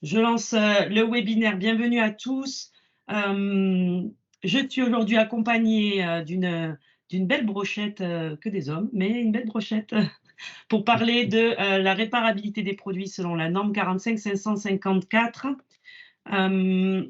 Je lance le webinaire. Bienvenue à tous. Je suis aujourd'hui accompagnée d'une belle brochette, que des hommes, mais une belle brochette pour parler de la réparabilité des produits selon la norme 45554. Un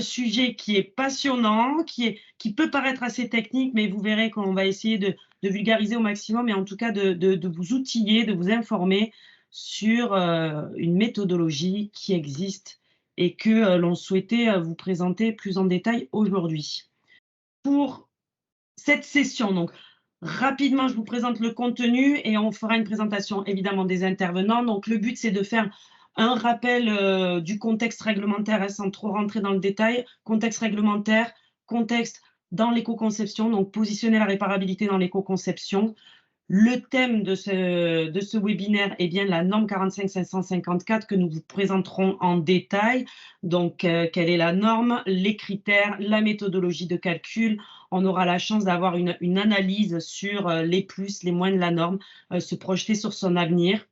sujet qui est passionnant, qui peut paraître assez technique, mais vous verrez qu'on va essayer de vulgariser au maximum et en tout cas de vous outiller, de vous informer sur une méthodologie qui existe et que l'on souhaitait vous présenter plus en détail aujourd'hui. Pour cette session, donc rapidement, je vous présente le contenu et on fera une présentation évidemment des intervenants. Donc le but, c'est de faire un rappel du contexte réglementaire sans trop rentrer dans le détail. Contexte réglementaire, contexte dans l'éco-conception, donc positionner la réparabilité dans l'éco-conception. Le thème de ce webinaire est bien la norme 45554 que nous vous présenterons en détail. Donc, quelle est la norme, les critères, la méthodologie de calcul. On aura la chance d'avoir une analyse sur les plus, les moins de la norme, se projeter sur son avenir,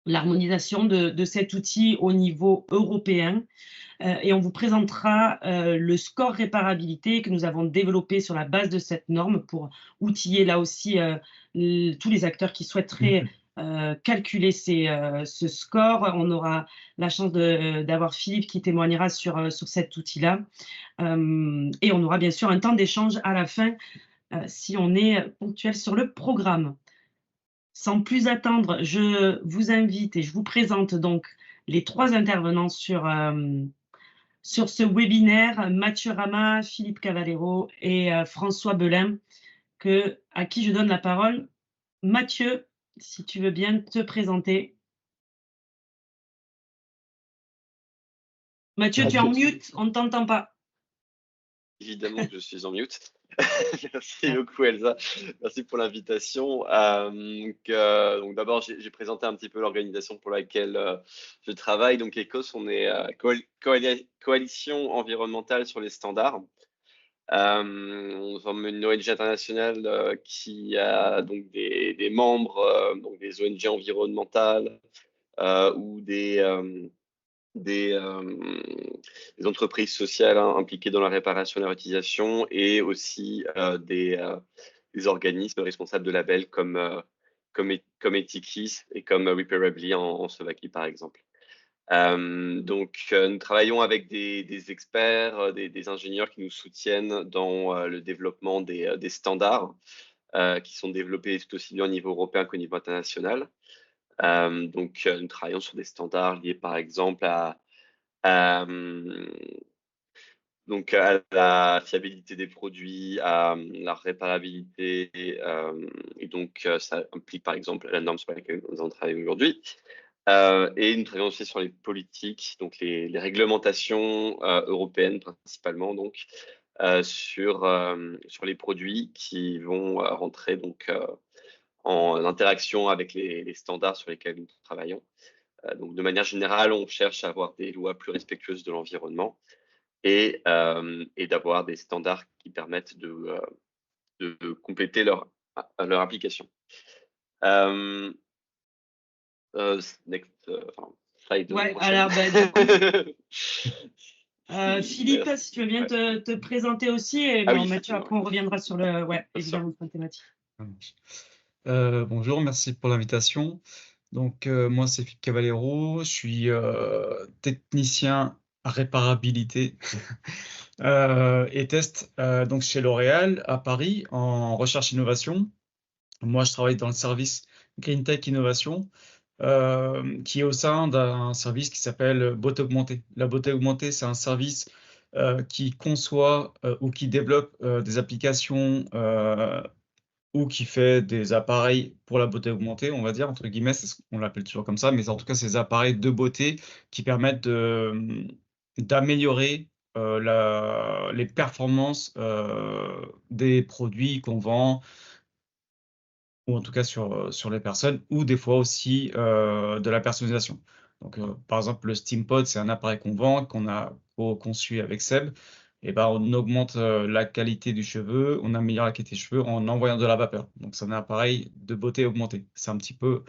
l'harmonisation de cet outil au niveau européen. Et on vous présentera le score réparabilité que nous avons développé sur la base de cette norme pour outiller là aussi tous les acteurs qui souhaiteraient calculer ce score. On aura la chance d'avoir Philippe qui témoignera sur cet outil-là. Et on aura bien sûr un temps d'échange à la fin si on est ponctuel sur le programme. Sans plus attendre, je vous invite et je vous présente donc les trois intervenants sur ce webinaire, Mathieu Rama, Philippe Cavallero et François Belin, à qui je donne la parole. Mathieu, si tu veux bien te présenter. Mathieu, tu es en mute, on ne t'entend pas. Évidemment que je suis en mute. Merci beaucoup Elsa, merci pour l'invitation. Donc d'abord, j'ai présenté un petit peu l'organisation pour laquelle je travaille. Donc ECOS, on est coalition environnementale sur les standards. On forme une ONG internationale qui a donc des membres, donc des ONG environnementales ou des entreprises sociales impliquées dans la réparation et la réutilisation et aussi des organismes responsables de labels comme Ethikis et comme Repairably en Slovaquie par exemple. Nous travaillons avec des experts, des ingénieurs qui nous soutiennent dans le développement des standards qui sont développés tout aussi bien au niveau européen qu'au niveau international. Nous travaillons sur des standards liés par exemple à la fiabilité des produits, à la réparabilité, et donc ça implique par exemple la norme sur laquelle nous en travaillons aujourd'hui. Et nous travaillons aussi sur les politiques, donc les réglementations européennes principalement, donc sur les produits qui vont rentrer donc en interaction avec les standards sur lesquels nous travaillons. Donc, de manière générale, on cherche à avoir des lois plus respectueuses de l'environnement et d'avoir des standards qui permettent de compléter leur application. Slide. Ouais, alors, du coup, Philippe, si tu veux bien te présenter aussi, et bon, Mathieu, après on reviendra sur évidemment, la thématique. Bonjour, merci pour l'invitation. Donc, moi, c'est Philippe Cavallero, je suis technicien à réparabilité et test donc chez L'Oréal à Paris en recherche innovation. Moi, je travaille dans le service Green Tech Innovation qui est au sein d'un service qui s'appelle Beauté Augmentée. La Beauté Augmentée, c'est un service qui conçoit ou qui développe des applications ou qui fait des appareils pour la beauté augmentée, on va dire, entre guillemets, on l'appelle toujours comme ça, mais en tout cas, ces appareils de beauté qui permettent d'améliorer les performances des produits qu'on vend, ou en tout cas sur les personnes, ou des fois aussi de la personnalisation. Donc, par exemple, le SteamPod, c'est un appareil qu'on vend, qu'on a conçu avec Seb. Et ben, on augmente la qualité du cheveu, on améliore la qualité des cheveux en envoyant de la vapeur. Donc, c'est un appareil de beauté augmentée. C'est un petit peu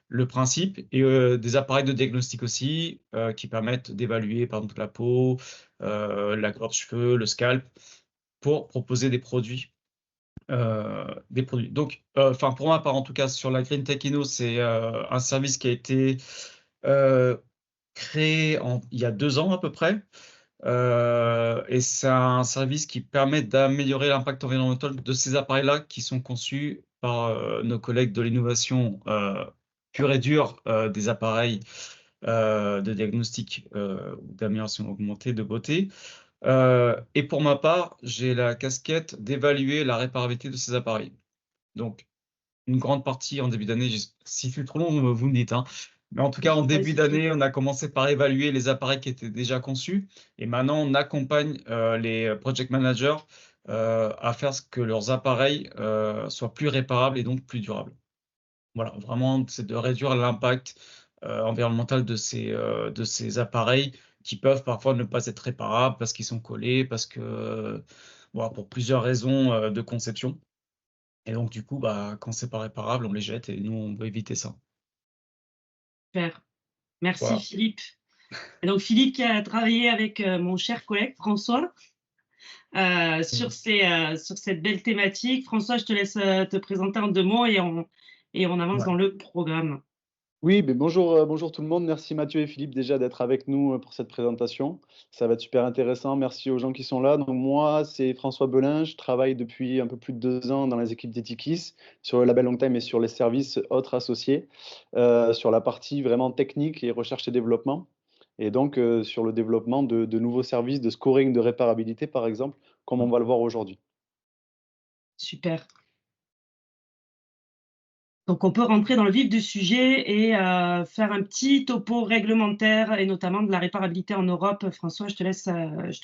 le principe, et des appareils de diagnostic aussi qui permettent d'évaluer par exemple la peau, la couleur de cheveux, le scalp, pour proposer des produits. Donc, pour ma part, en tout cas, sur la Green Tech Inno, c'est un service qui a été créé il y a 2 ans à peu près. Et c'est un service qui permet d'améliorer l'impact environnemental de ces appareils-là qui sont conçus par nos collègues de l'innovation pure et dure des appareils de diagnostic ou d'amélioration augmentée de beauté. Et pour ma part, j'ai la casquette d'évaluer la réparabilité de ces appareils. Donc, une grande partie en début d'année, si c'est trop long, vous me dites, hein. Mais en tout cas, en début d'année, on a commencé par évaluer les appareils qui étaient déjà conçus. Et maintenant, on accompagne les project managers à faire ce que leurs appareils soient plus réparables et donc plus durables. Voilà, vraiment, c'est de réduire l'impact environnemental de ces appareils qui peuvent parfois ne pas être réparables parce qu'ils sont collés, parce que, voilà, pour plusieurs raisons de conception. Et donc, du coup, quand c'est pas réparable, on les jette et nous, on veut éviter ça. Super. Merci Voilà. Philippe. Et donc Philippe qui a travaillé avec mon cher collègue François sur cette belle thématique. François, je te laisse te présenter en 2 mots et on avance dans le programme. Oui, bonjour, bonjour tout le monde. Merci Mathieu et Philippe déjà d'être avec nous pour cette présentation. Ça va être super intéressant. Merci aux gens qui sont là. Donc moi, c'est François Belin. Je travaille depuis un peu plus de 2 ans dans les équipes d'Etikis, sur le label Longtime et sur les services autres associés, sur la partie vraiment technique et recherche et développement. Et donc sur le développement de nouveaux services de scoring de réparabilité, par exemple, comme on va le voir aujourd'hui. Super. Donc, on peut rentrer dans le vif du sujet et faire un petit topo réglementaire et notamment de la réparabilité en Europe. François, je te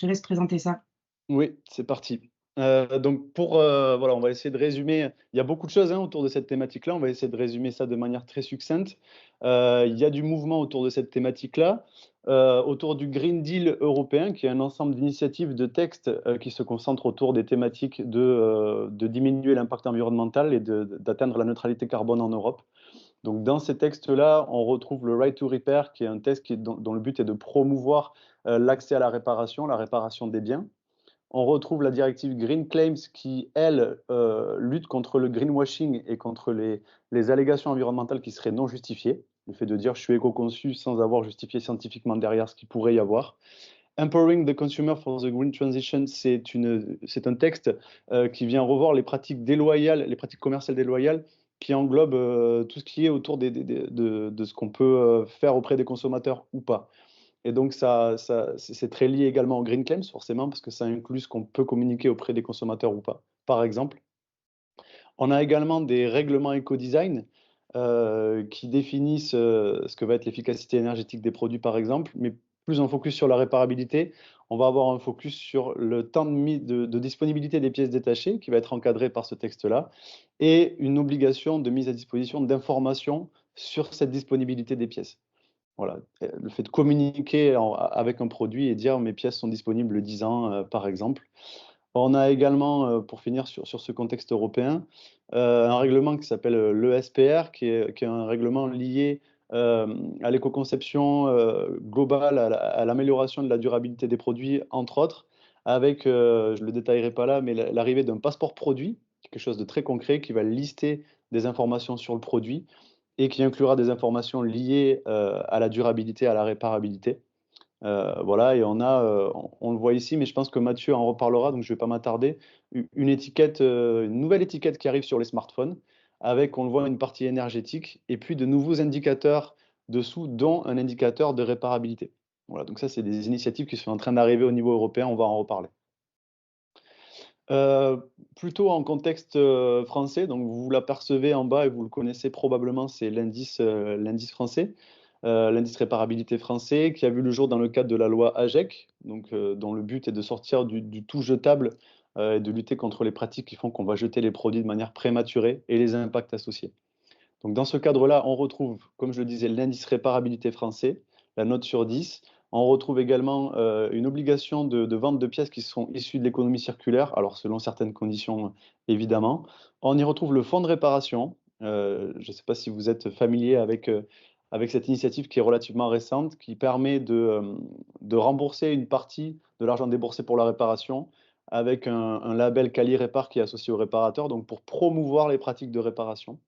laisse présenter ça. Oui, c'est parti. Donc voilà, on va essayer de résumer. Il y a beaucoup de choses, hein, autour de cette thématique-là. On va essayer de résumer ça de manière très succincte. Il y a du mouvement autour de cette thématique-là, autour du Green Deal européen, qui est un ensemble d'initiatives, de textes, qui se concentrent autour des thématiques de diminuer l'impact environnemental et d'atteindre la neutralité carbone en Europe. Donc dans ces textes-là, on retrouve le Right to Repair, qui est un texte dont le but est de promouvoir l'accès à la réparation des biens. On retrouve la directive Green Claims qui, elle, lutte contre le greenwashing et contre les allégations environnementales qui seraient non justifiées. Le fait de dire je suis éco-conçu sans avoir justifié scientifiquement derrière ce qu'il pourrait y avoir. Empowering the consumer for the green transition, c'est un texte qui vient revoir les pratiques déloyales, les pratiques commerciales déloyales, qui englobe tout ce qui est autour de ce qu'on peut faire auprès des consommateurs ou pas. Et donc, c'est très lié également au Green Claims, forcément, parce que ça inclut ce qu'on peut communiquer auprès des consommateurs ou pas, par exemple. On a également des règlements éco-design qui définissent ce que va être l'efficacité énergétique des produits, par exemple, mais plus un focus sur la réparabilité. On va avoir un focus sur le temps de disponibilité des pièces détachées, qui va être encadré par ce texte-là, et une obligation de mise à disposition d'informations sur cette disponibilité des pièces. Voilà, le fait de communiquer avec un produit et dire mes pièces sont disponibles 10 ans, par exemple. On a également, pour finir sur ce contexte européen, un règlement qui s'appelle l'ESPR, qui est un règlement lié à l'éco-conception globale, à l'amélioration de la durabilité des produits, entre autres, avec, je ne le détaillerai pas là, mais l'arrivée d'un passeport produit, quelque chose de très concret qui va lister des informations sur le produit et qui inclura des informations liées à la durabilité, à la réparabilité. Voilà, et on le voit ici, mais je pense que Mathieu en reparlera, donc je ne vais pas m'attarder, une étiquette, une nouvelle étiquette qui arrive sur les smartphones, avec, on le voit, une partie énergétique, et puis de nouveaux indicateurs dessous, dont un indicateur de réparabilité. Voilà, donc ça, c'est des initiatives qui sont en train d'arriver au niveau européen, on va en reparler. Plutôt en contexte français, donc vous l'apercevez en bas et vous le connaissez probablement, c'est l'indice français, l'indice réparabilité français, qui a vu le jour dans le cadre de la loi AGEC, donc, dont le but est de sortir du tout jetable et de lutter contre les pratiques qui font qu'on va jeter les produits de manière prématurée et les impacts associés. Donc dans ce cadre-là, on retrouve, comme je le disais, l'indice réparabilité français, la note sur 10. On retrouve également une obligation de vente de pièces qui sont issues de l'économie circulaire, alors selon certaines conditions évidemment. On y retrouve le fonds de réparation, Je ne sais pas si vous êtes familier avec cette initiative qui est relativement récente, qui permet de rembourser une partie de l'argent déboursé pour la réparation avec un label Quali Répar qui est associé au réparateur, donc pour promouvoir les pratiques de réparation.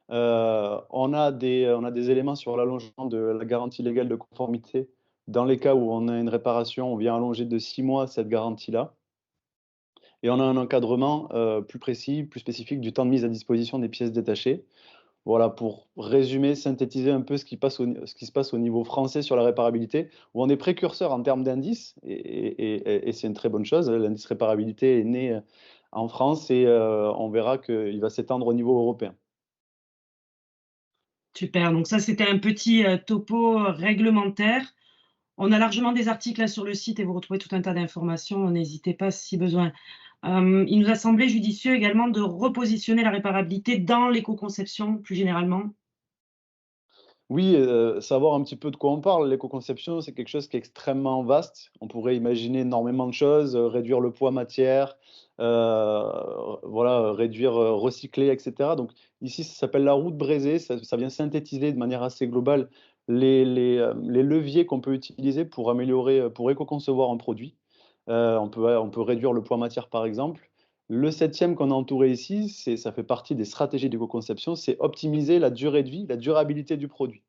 On a des éléments sur l'allongement de la garantie légale de conformité. Dans les cas où on a une réparation, on vient allonger de 6 mois cette garantie-là. Et on a un encadrement plus précis, plus spécifique du temps de mise à disposition des pièces détachées. Voilà, pour résumer, synthétiser un peu ce qui se passe au niveau français sur la réparabilité, où on est précurseur en termes d'indices, et c'est une très bonne chose. L'indice réparabilité est né en France et on verra qu'il va s'étendre au niveau européen. Super, donc ça c'était un petit topo réglementaire. On a largement des articles là sur le site et vous retrouvez tout un tas d'informations, n'hésitez pas si besoin. Il nous a semblé judicieux également de repositionner la réparabilité dans l'éco-conception plus généralement. Oui, savoir un petit peu de quoi on parle. L'éco-conception, c'est quelque chose qui est extrêmement vaste. On pourrait imaginer énormément de choses, réduire le poids matière, voilà, réduire, recycler, et cetera. Donc ici, ça s'appelle la roue de Brézé. Ça vient synthétiser de manière assez globale les leviers qu'on peut utiliser pour améliorer, pour éco-concevoir un produit. On peut réduire le poids matière, par exemple. Le 7e qu'on a entouré ici, ça fait partie des stratégies d'éco-conception, c'est optimiser la durée de vie, la durabilité du produit.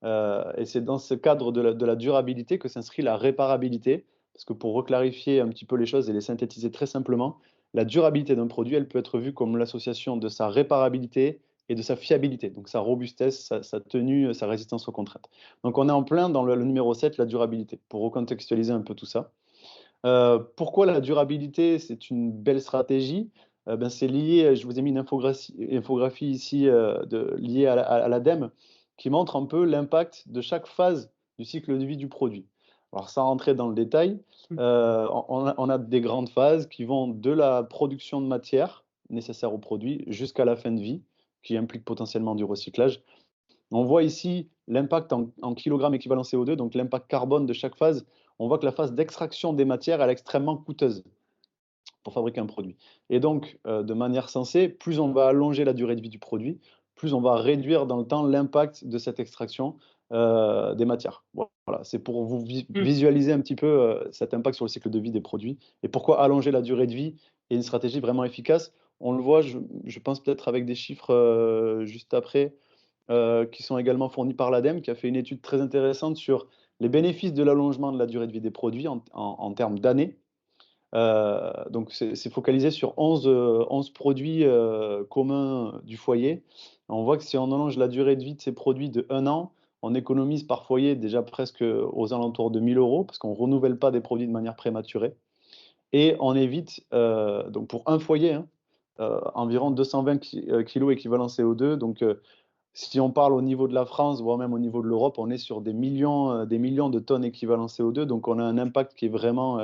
Et c'est dans ce cadre de la durabilité que s'inscrit la réparabilité, parce que pour reclarifier un petit peu les choses et les synthétiser très simplement, la durabilité d'un produit, elle peut être vue comme l'association de sa réparabilité et de sa fiabilité, donc sa robustesse, sa tenue, sa résistance aux contraintes. Donc on est en plein dans le numéro 7, la durabilité, pour recontextualiser un peu tout ça. Pourquoi la durabilité, c'est une belle stratégie? Ben, c'est lié, je vous ai mis une infographie ici liée à l'ADEME qui montre un peu l'impact de chaque phase du cycle de vie du produit. Alors sans rentrer dans le détail, on a des grandes phases qui vont de la production de matière nécessaire au produit jusqu'à la fin de vie, qui implique potentiellement du recyclage. On voit ici l'impact en kilogrammes équivalent CO2, donc l'impact carbone de chaque phase. On voit que la phase d'extraction des matières, elle est extrêmement coûteuse pour fabriquer un produit. Et donc, de manière sensée, plus on va allonger la durée de vie du produit, plus on va réduire dans le temps l'impact de cette extraction des matières. Voilà, c'est pour vous visualiser un petit peu cet impact sur le cycle de vie des produits et pourquoi allonger la durée de vie est une stratégie vraiment efficace. On le voit, je pense peut-être avec des chiffres juste après, qui sont également fournis par l'ADEME, qui a fait une étude très intéressante sur les bénéfices de l'allongement de la durée de vie des produits en termes d'années. Donc, c'est focalisé sur 11 produits communs du foyer. On voit que si on allonge la durée de vie de ces produits de 1 an, on économise par foyer déjà presque aux alentours de 1 000 euros, parce qu'on ne renouvelle pas des produits de manière prématurée. Et on évite, donc pour un foyer, hein, environ 220 kilos équivalent CO2. Donc, si on parle au niveau de la France, voire même au niveau de l'Europe, on est sur des millions de tonnes équivalent CO2. Donc, on a un impact qui est vraiment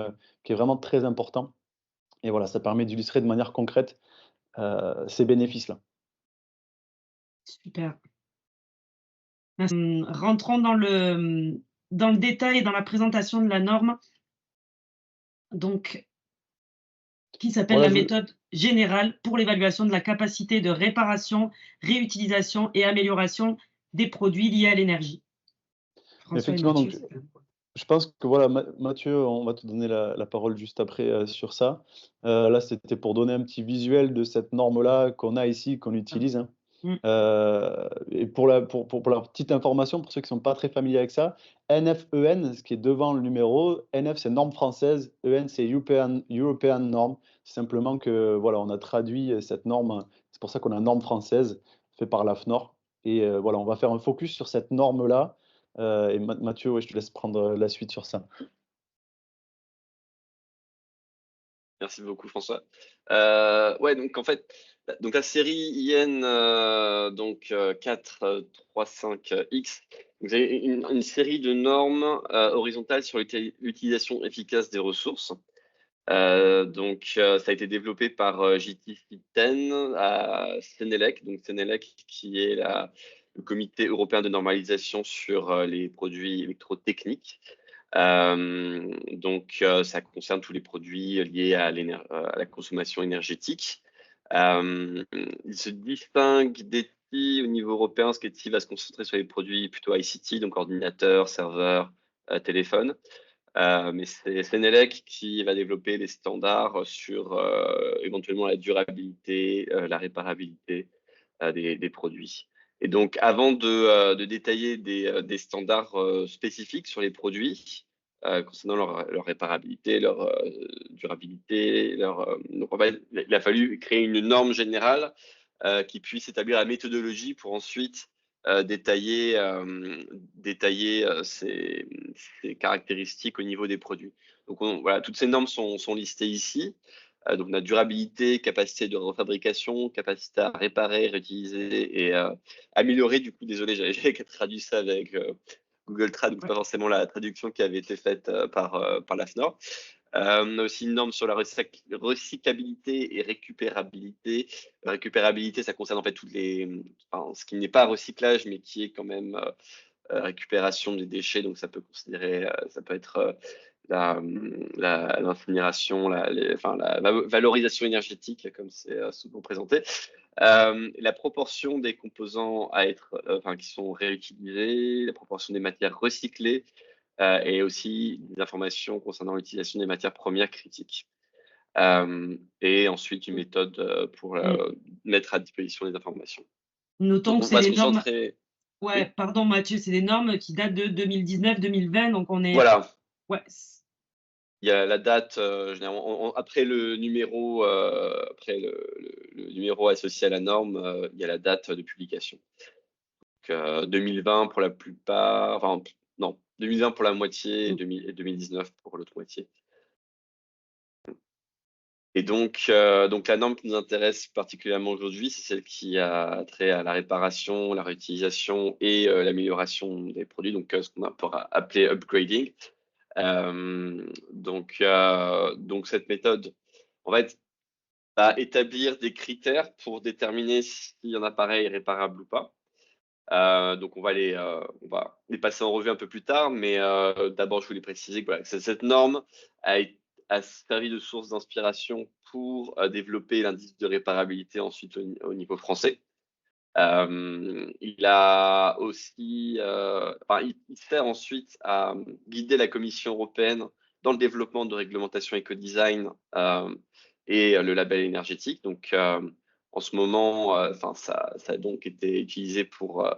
très important. Et voilà, ça permet d'illustrer de manière concrète ces bénéfices-là. Super. Rentrons dans le détail et dans la présentation de la norme, donc, qui s'appelle Voilà, la méthode générale pour l'évaluation de la capacité de réparation, réutilisation et amélioration des produits liés à l'énergie. François et effectivement, Mathieu, donc, je pense que voilà, Mathieu, on va te donner la parole juste après sur ça. Là, c'était pour donner un petit visuel de cette norme-là qu'on a ici, qu'on utilise, hein. Et pour la petite information, pour ceux qui ne sont pas très familiers avec ça, NFEN, ce qui est devant le numéro, NF c'est norme française, EN c'est European Norm. C'est simplement que voilà, on a traduit cette norme, c'est pour ça qu'on a une norme française fait par l'AFNOR. Et voilà, on va faire un focus sur cette norme-là. Et Mathieu, ouais, je te laisse prendre la suite sur ça. Merci beaucoup, François. Ouais, donc en fait, donc la série IN 435X, c'est une série de normes horizontales sur l'utilisation efficace des ressources. Ça a été développé par JT System à Senelec, donc Senelec qui est le comité européen de normalisation sur les produits électrotechniques. Ça concerne tous les produits liés à la consommation énergétique. Il se distingue d'Eti au niveau européen, parce qu'Eti va se concentrer sur les produits plutôt ICT, donc ordinateur, serveur, téléphone. Mais c'est Senelec qui va développer les standards sur éventuellement la durabilité, la réparabilité des produits. Et donc, avant de détailler des standards spécifiques sur les produits, concernant leur réparabilité, leur durabilité, donc en fait, il a fallu créer une norme générale qui puisse établir la méthodologie pour ensuite détailler ces caractéristiques au niveau des produits. Donc voilà, toutes ces normes sont listées ici. Donc on a durabilité, capacité de refabrication, capacité à réparer, réutiliser et améliorer. Du coup, désolé, j'avais traduit ça avec Google Trad, donc Ouais. pas forcément la traduction qui avait été faite par l'AFNOR. On a aussi une norme sur la recyclabilité et récupérabilité. La récupérabilité, ça concerne en fait ce qui n'est pas recyclage, mais qui est quand même récupération des déchets. Donc ça peut être l'incinération, la valorisation énergétique, comme c'est souvent présenté. La proportion des composants qui sont réutilisés, la proportion des matières recyclées, et aussi des informations concernant l'utilisation des matières premières critiques. Et ensuite, une méthode pour Mm. mettre à disposition les informations. Notons Donc, que on c'est va se des normes. concentrer. Ouais, Oui, pardon Mathieu, c'est des normes qui datent de 2019-2020, donc on est. voilà. Ouais. Il y a la date, généralement, après le numéro, le numéro associé à la norme, il y a la date de publication. Donc, 2020 pour la plupart, enfin, non, 2020 pour la moitié et 2019 pour l'autre moitié. Et donc la norme qui nous intéresse particulièrement aujourd'hui, c'est celle qui a trait à la réparation, la réutilisation et l'amélioration des produits, donc ce qu'on pourra appeler upgrading. Donc cette méthode, en fait, va établir des critères pour déterminer si un appareil est réparable ou pas. Donc on va les passer en revue un peu plus tard, mais d'abord je voulais préciser que voilà, cette norme a servi de source d'inspiration pour développer l'indice de réparabilité ensuite au niveau français. Il a aussi, il sert ensuite à guider la Commission européenne dans le développement de réglementation éco-design et le label énergétique. Donc, en ce moment, ça a donc été utilisé pour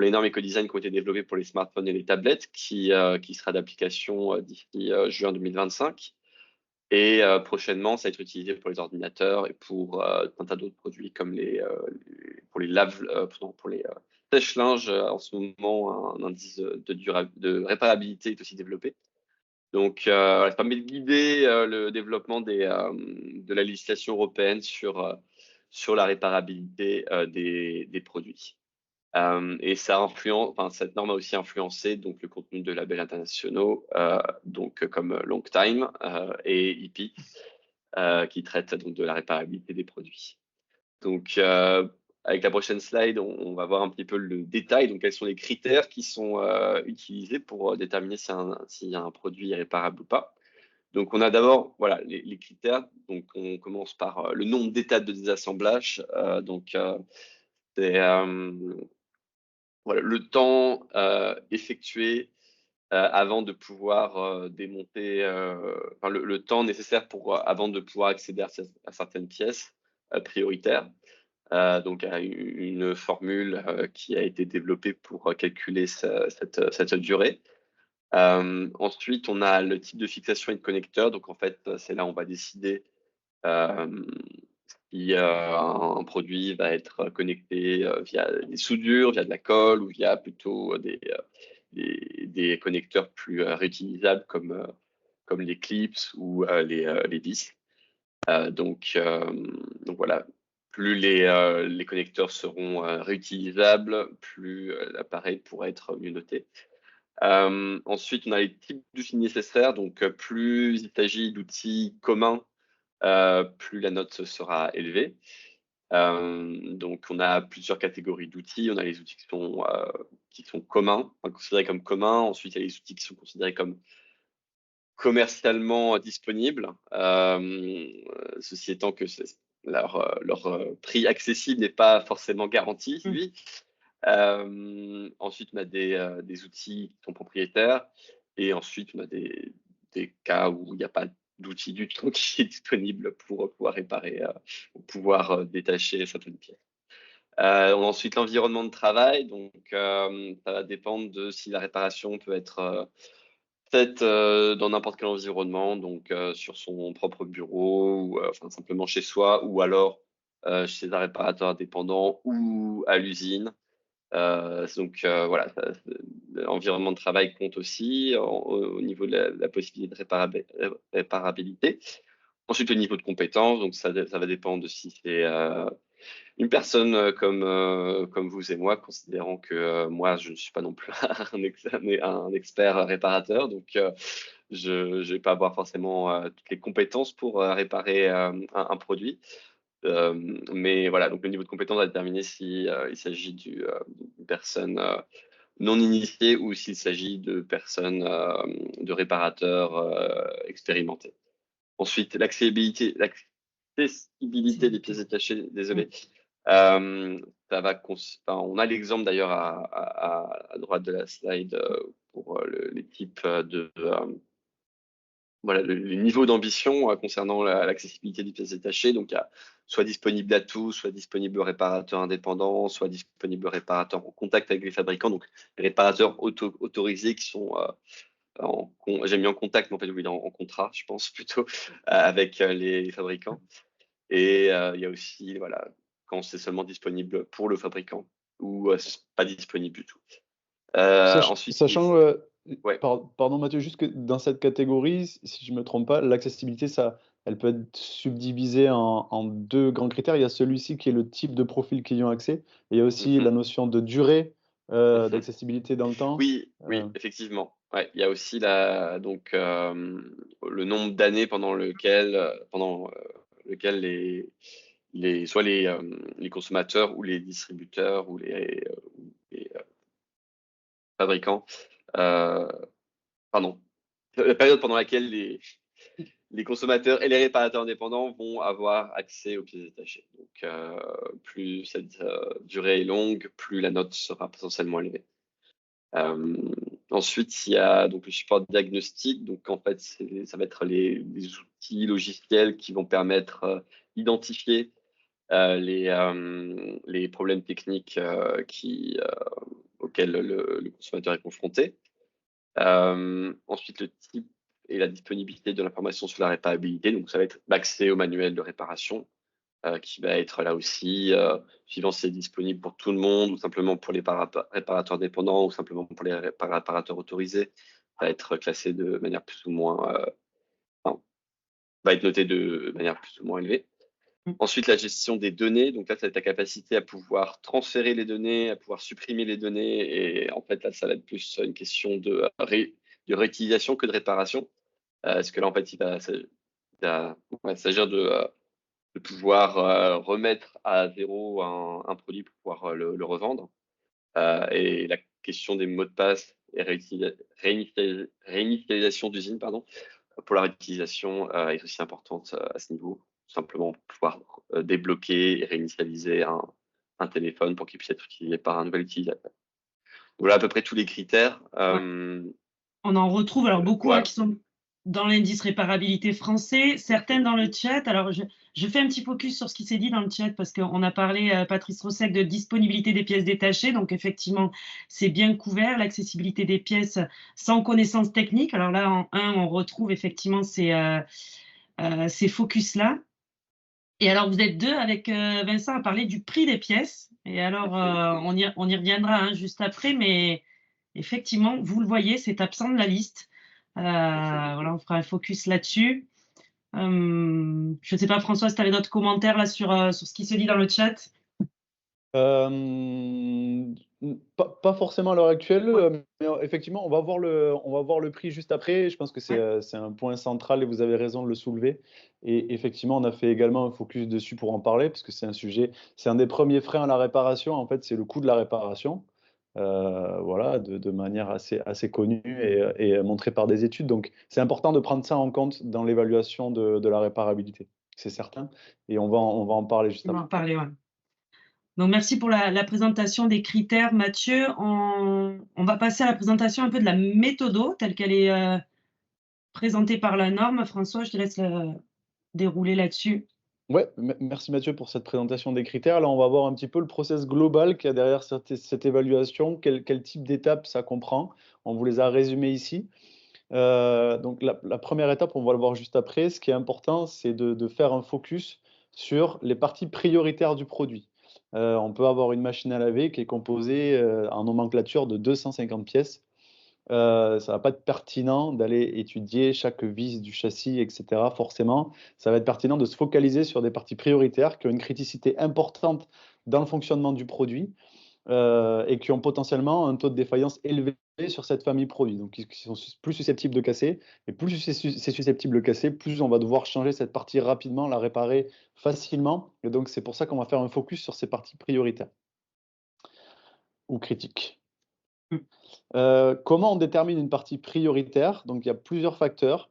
les normes éco-design qui ont été développées pour les smartphones et les tablettes, qui sera d'application d'ici juin 2025. Et prochainement, ça va être utilisé pour les ordinateurs et pour un tas d'autres produits comme pour les pour les sèche-linges. En ce moment, un indice de réparabilité est aussi développé. Donc, ça permet de guider le développement de la législation européenne sur la réparabilité des produits. Et cette norme a aussi influencé donc le contenu de labels internationaux, donc comme Longtime et EPI, qui traitent donc de la réparabilité des produits. Donc, avec la prochaine slide, on va voir un petit peu le détail. Donc, quels sont les critères qui sont utilisés pour déterminer si un produit est réparable ou pas. Donc, on a d'abord voilà, les critères. Donc, on commence par le nombre d'étapes de désassemblage. C'est voilà, le temps effectué avant de pouvoir démonter, le temps nécessaire avant de pouvoir accéder à certaines pièces prioritaires. Donc, à une formule qui a été développée pour calculer cette durée. Ensuite, on a le type de fixation et de connecteur. Donc, en fait, c'est là où on va décider si un produit va être connecté via des soudures, via de la colle ou via plutôt des connecteurs plus réutilisables comme les clips ou les vis. Donc voilà, plus les connecteurs seront réutilisables, plus l'appareil pourra être mieux noté. Ensuite, on a les types d'outils nécessaires. Donc, plus il s'agit d'outils communs, plus la note sera élevée. Donc, on a plusieurs catégories d'outils. On a les outils qui sont communs, considérés comme communs. Ensuite, il y a les outils qui sont considérés comme commercialement disponibles. Ceci étant que prix accessible n'est pas forcément garanti, Mm. lui. Ensuite, on a des outils qui sont propriétaires. Et ensuite, on a des cas où il n'y a pas d'outil du tout qui est disponible pour pouvoir réparer ou pouvoir détacher certaines pièces. On a ensuite l'environnement de travail. Donc, ça va dépendre de si la réparation peut être faite dans n'importe quel environnement, donc sur son propre bureau, ou enfin, simplement chez soi, ou alors chez un réparateur indépendant ou à l'usine. Donc voilà, l'environnement de travail compte aussi au niveau de la possibilité de réparabilité. Ensuite, le niveau de compétence, donc ça va dépendre de si c'est une personne comme vous et moi, considérant que moi, je ne suis pas non plus un expert réparateur, donc je ne vais pas avoir forcément toutes les compétences pour réparer un produit. Mais voilà, donc le niveau de compétence va déterminer si il s'agit d'une personne non initiée ou s'il s'agit de personnes, de réparateurs expérimentés. Ensuite, l'accessibilité des pièces détachées, désolé. Ça va on a l'exemple d'ailleurs à droite de la slide pour les types de voilà, le niveau d'ambition concernant l'accessibilité des pièces détachées. Donc, il y a soit disponible à tous, soit disponible aux réparateurs indépendants, soit disponible aux réparateurs en contact avec les fabricants. Donc, les réparateurs autorisés qui sont j'ai mis en contact, mais en fait, oui, en contrat, je pense plutôt, avec les fabricants. Et il y a aussi, voilà, quand c'est seulement disponible pour le fabricant ou pas disponible du tout. Ensuite, Sachant, ouais. pardon Mathieu, juste que dans cette catégorie, si je ne me trompe pas, l'accessibilité, elle peut être subdivisée en deux grands critères. Il y a celui-ci qui est le type de profil qui y ont accès. Et il y a aussi Mhm. la notion de durée Mhm. d'accessibilité dans le temps. Oui, effectivement. Ouais, il y a aussi donc le nombre d'années pendant lequel soit les consommateurs ou les distributeurs ou les fabricants, pardon, la période pendant laquelle les consommateurs et les réparateurs indépendants vont avoir accès aux pièces détachées. Donc, plus cette durée est longue, plus la note sera potentiellement élevée. Ensuite, il y a donc le support diagnostique. Donc, en fait, ça va être les outils logiciels qui vont permettre d'identifier les problèmes techniques auxquels le consommateur est confronté. Ensuite, le type et la disponibilité de l'information sur la réparabilité. Donc, ça va être l'accès au manuel de réparation qui va être là aussi, suivant si c'est disponible pour tout le monde ou simplement pour les réparateurs dépendants ou simplement pour les réparateurs autorisés, va être classé de manière plus ou moins, va être noté de manière plus ou moins élevée. Ensuite, la gestion des données. Donc là, ça va être la capacité à pouvoir transférer les données, à pouvoir supprimer les données. Et en fait, là, ça va être plus une question de réutilisation que de réparation. Parce que là, en fait, il va s'agir de pouvoir remettre à zéro un produit pour pouvoir le revendre. Et la question des mots de passe et réinitialisation d'usine, pardon, pour la réutilisation est aussi importante à ce niveau. Tout simplement pour pouvoir débloquer et réinitialiser un téléphone pour qu'il puisse être utilisé par un nouvel utilisateur. Voilà à peu près tous les critères. On en retrouve alors beaucoup Voilà. qui sont dans l'indice réparabilité français, certaines dans le chat. Alors, je fais un petit focus sur ce qui s'est dit dans le chat parce qu'on a parlé, Patrice Rossec, de disponibilité des pièces détachées. Donc, effectivement, c'est bien couvert, l'accessibilité des pièces sans connaissance technique. Alors là, en 1, on retrouve effectivement ces focus-là. Et alors, vous êtes 2 avec Vincent à parler du prix des pièces. Et alors, on y reviendra juste après, mais effectivement, vous le voyez, c'est absent de la liste. Voilà, on fera un focus là-dessus. Je ne sais pas, François, si tu avais d'autres commentaires là sur ce qui se dit dans le chat. Pas forcément à l'heure actuelle, mais effectivement, on va voir le prix juste après. Je pense que c'est un point central et vous avez raison de le soulever. Et effectivement, on a fait également un focus dessus pour en parler parce que c'est un sujet, c'est un des premiers freins à la réparation. En fait, c'est le coût de la réparation, voilà, de manière assez connue et montrée par des études. Donc, c'est important de prendre ça en compte dans l'évaluation de la réparabilité. c'est certain. Et on va en parler juste On va après. en parler, ouais. Donc merci pour la présentation des critères, Mathieu. On va passer à la présentation un peu de la méthodo telle qu'elle est présentée par la norme. François, je te laisse dérouler là-dessus. Ouais, merci Mathieu pour cette présentation des critères. Là, on va voir un petit peu le process global qu'il y a derrière cette évaluation, quel type d'étapes ça comprend. On vous les a résumées ici. Donc la première étape, on va le voir juste après. Ce qui est important, c'est de faire un focus sur les parties prioritaires du produit. On peut avoir une machine à laver qui est composée en nomenclature de 250 pièces. Ça va pas être pertinent d'aller étudier chaque vis du châssis, etc. Forcément, ça va être pertinent de se focaliser sur des parties prioritaires qui ont une criticité importante dans le fonctionnement du produit et qui ont potentiellement un taux de défaillance élevé sur cette famille produit, donc qui sont plus susceptibles de casser. Et plus c'est susceptible de casser, plus on va devoir changer cette partie rapidement, la réparer facilement. Et donc c'est pour ça qu'on va faire un focus sur ces parties prioritaires ou critiques. Comment on détermine une partie prioritaire? Donc il y a plusieurs facteurs.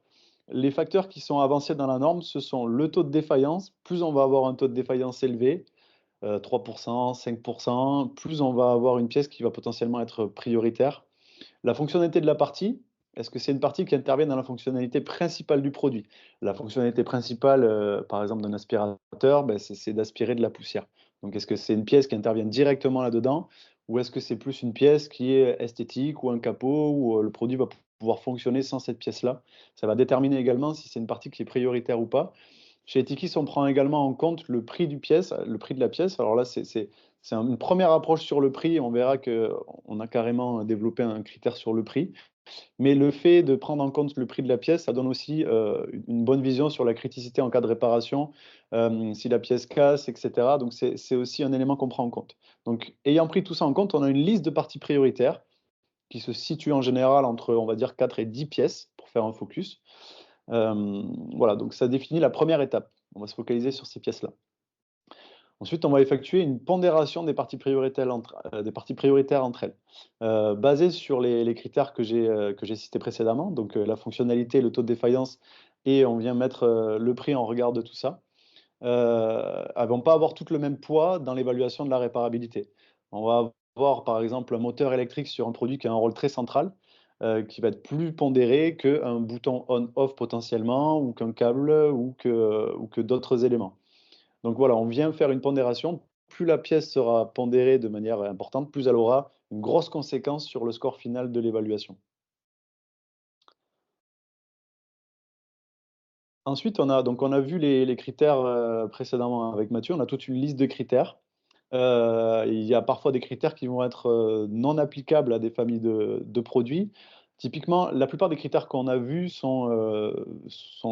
Les facteurs qui sont avancés dans la norme, ce sont le taux de défaillance. Plus on va avoir un taux de défaillance élevé, 3%, 5%, plus on va avoir une pièce qui va potentiellement être prioritaire. La fonctionnalité de la partie, est-ce que c'est une partie qui intervient dans la fonctionnalité principale du produit? La fonctionnalité principale, par exemple, d'un aspirateur, ben, c'est d'aspirer de la poussière. Donc, est-ce que c'est une pièce qui intervient directement là-dedans ou est-ce que c'est plus une pièce qui est esthétique ou un capot où le produit va pouvoir fonctionner sans cette pièce-là? Ça va déterminer également si c'est une partie qui est prioritaire ou pas. Chez Etikis, on prend également en compte le prix du pièce, le prix de la pièce. Alors là, c'est une première approche sur le prix. On verra qu'on a carrément développé un critère sur le prix. Mais le fait de prendre en compte le prix de la pièce, ça donne aussi une bonne vision sur la criticité en cas de réparation, si la pièce casse, etc. Donc c'est aussi un élément qu'on prend en compte. Donc ayant pris tout ça en compte, on a une liste de parties prioritaires qui se situe en général entre, on va dire, 4 et 10 pièces pour faire un focus. Voilà, donc ça définit la première étape. On va se focaliser sur ces pièces-là. Ensuite, on va effectuer une pondération des parties prioritaires entre elles, basée sur les critères que j'ai cités précédemment, donc la fonctionnalité, le taux de défaillance, et on vient mettre le prix en regard de tout ça. Elles ne vont pas avoir toutes le même poids dans l'évaluation de la réparabilité. On va avoir par exemple un moteur électrique sur un produit qui a un rôle très central, qui va être plus pondéré qu'un bouton on-off potentiellement, ou qu'un câble, ou que d'autres éléments. Donc voilà, on vient faire une pondération. Plus la pièce sera pondérée de manière importante, plus elle aura une grosse conséquence sur le score final de l'évaluation. Ensuite, on a vu les critères précédemment avec Mathieu. On a toute une liste de critères. Il y a parfois des critères qui vont être non applicables à des familles de produits. Typiquement, la plupart des critères qu'on a vus sont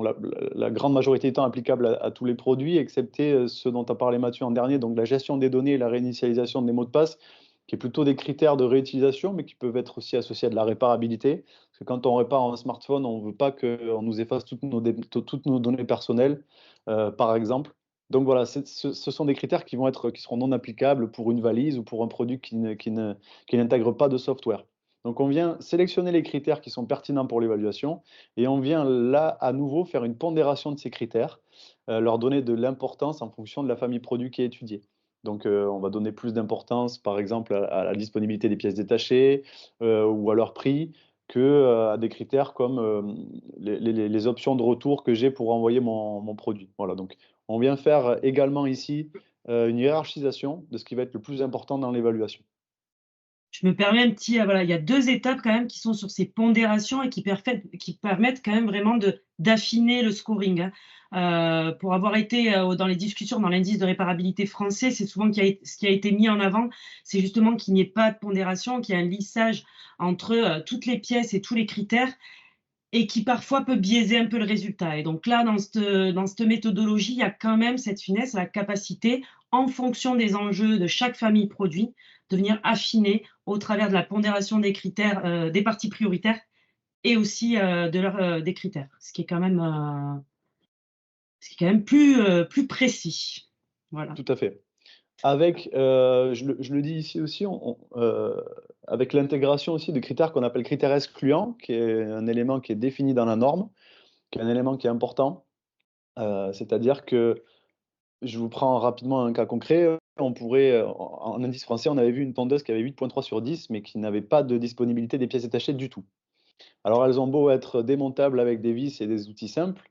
la grande majorité du temps applicables à tous les produits, excepté ceux dont a parlé Mathieu en dernier, donc la gestion des données et la réinitialisation des mots de passe, qui est plutôt des critères de réutilisation, mais qui peuvent être aussi associés à de la réparabilité. Parce que quand on répare un smartphone, on ne veut pas qu'on nous efface toutes nos données personnelles, par exemple. Donc voilà, ce sont des critères qui seront non applicables pour une valise ou pour un produit qui n'intègre pas de software. Donc on vient sélectionner les critères qui sont pertinents pour l'évaluation et on vient là à nouveau faire une pondération de ces critères, leur donner de l'importance en fonction de la famille produit qui est étudiée. Donc on va donner plus d'importance par exemple à la disponibilité des pièces détachées ou à leur prix que à des critères comme les options de retour que j'ai pour envoyer mon produit. Voilà, donc on vient faire également ici une hiérarchisation de ce qui va être le plus important dans l'évaluation. Je me permets un petit, voilà, il y a 2 étapes quand même qui sont sur ces pondérations et qui permettent quand même vraiment d'affiner le scoring, hein. Pour avoir été, dans les discussions dans l'indice de réparabilité français, c'est souvent ce qui a été mis en avant, c'est justement qu'il n'y ait pas de pondération, qu'il y ait un lissage entre, toutes les pièces et tous les critères et qui parfois peut biaiser un peu le résultat. Et donc là, dans cette méthodologie, il y a quand même cette finesse, la capacité, en fonction des enjeux de chaque famille produit, de venir affiner au travers de la pondération des critères, des parties prioritaires et aussi des critères, ce qui est quand même plus précis. Voilà. Tout à fait. Avec, je le dis ici aussi, avec l'intégration aussi de critères qu'on appelle critères excluants, qui est un élément qui est défini dans la norme, qui est un élément qui est important. C'est-à-dire que, je vous prends rapidement un cas concret, on pourrait, en indice français, on avait vu une tondeuse qui avait 8,3 sur 10, mais qui n'avait pas de disponibilité des pièces détachées du tout. Alors elles ont beau être démontables avec des vis et des outils simples,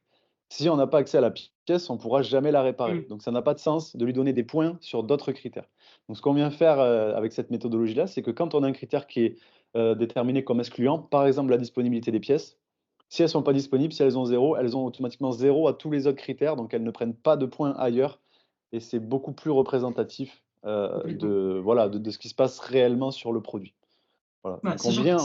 si on n'a pas accès à la pièce, on ne pourra jamais la réparer. Mm. Donc ça n'a pas de sens de lui donner des points sur d'autres critères. Donc ce qu'on vient faire avec cette méthodologie-là, c'est que quand on a un critère qui est déterminé comme excluant, par exemple la disponibilité des pièces, si elles ne sont pas disponibles, si elles ont 0, elles ont automatiquement 0 à tous les autres critères, donc elles ne prennent pas de points ailleurs. Et c'est beaucoup plus représentatif Complètement. de ce qui se passe réellement sur le produit. Voilà. Bah, Donc on vient...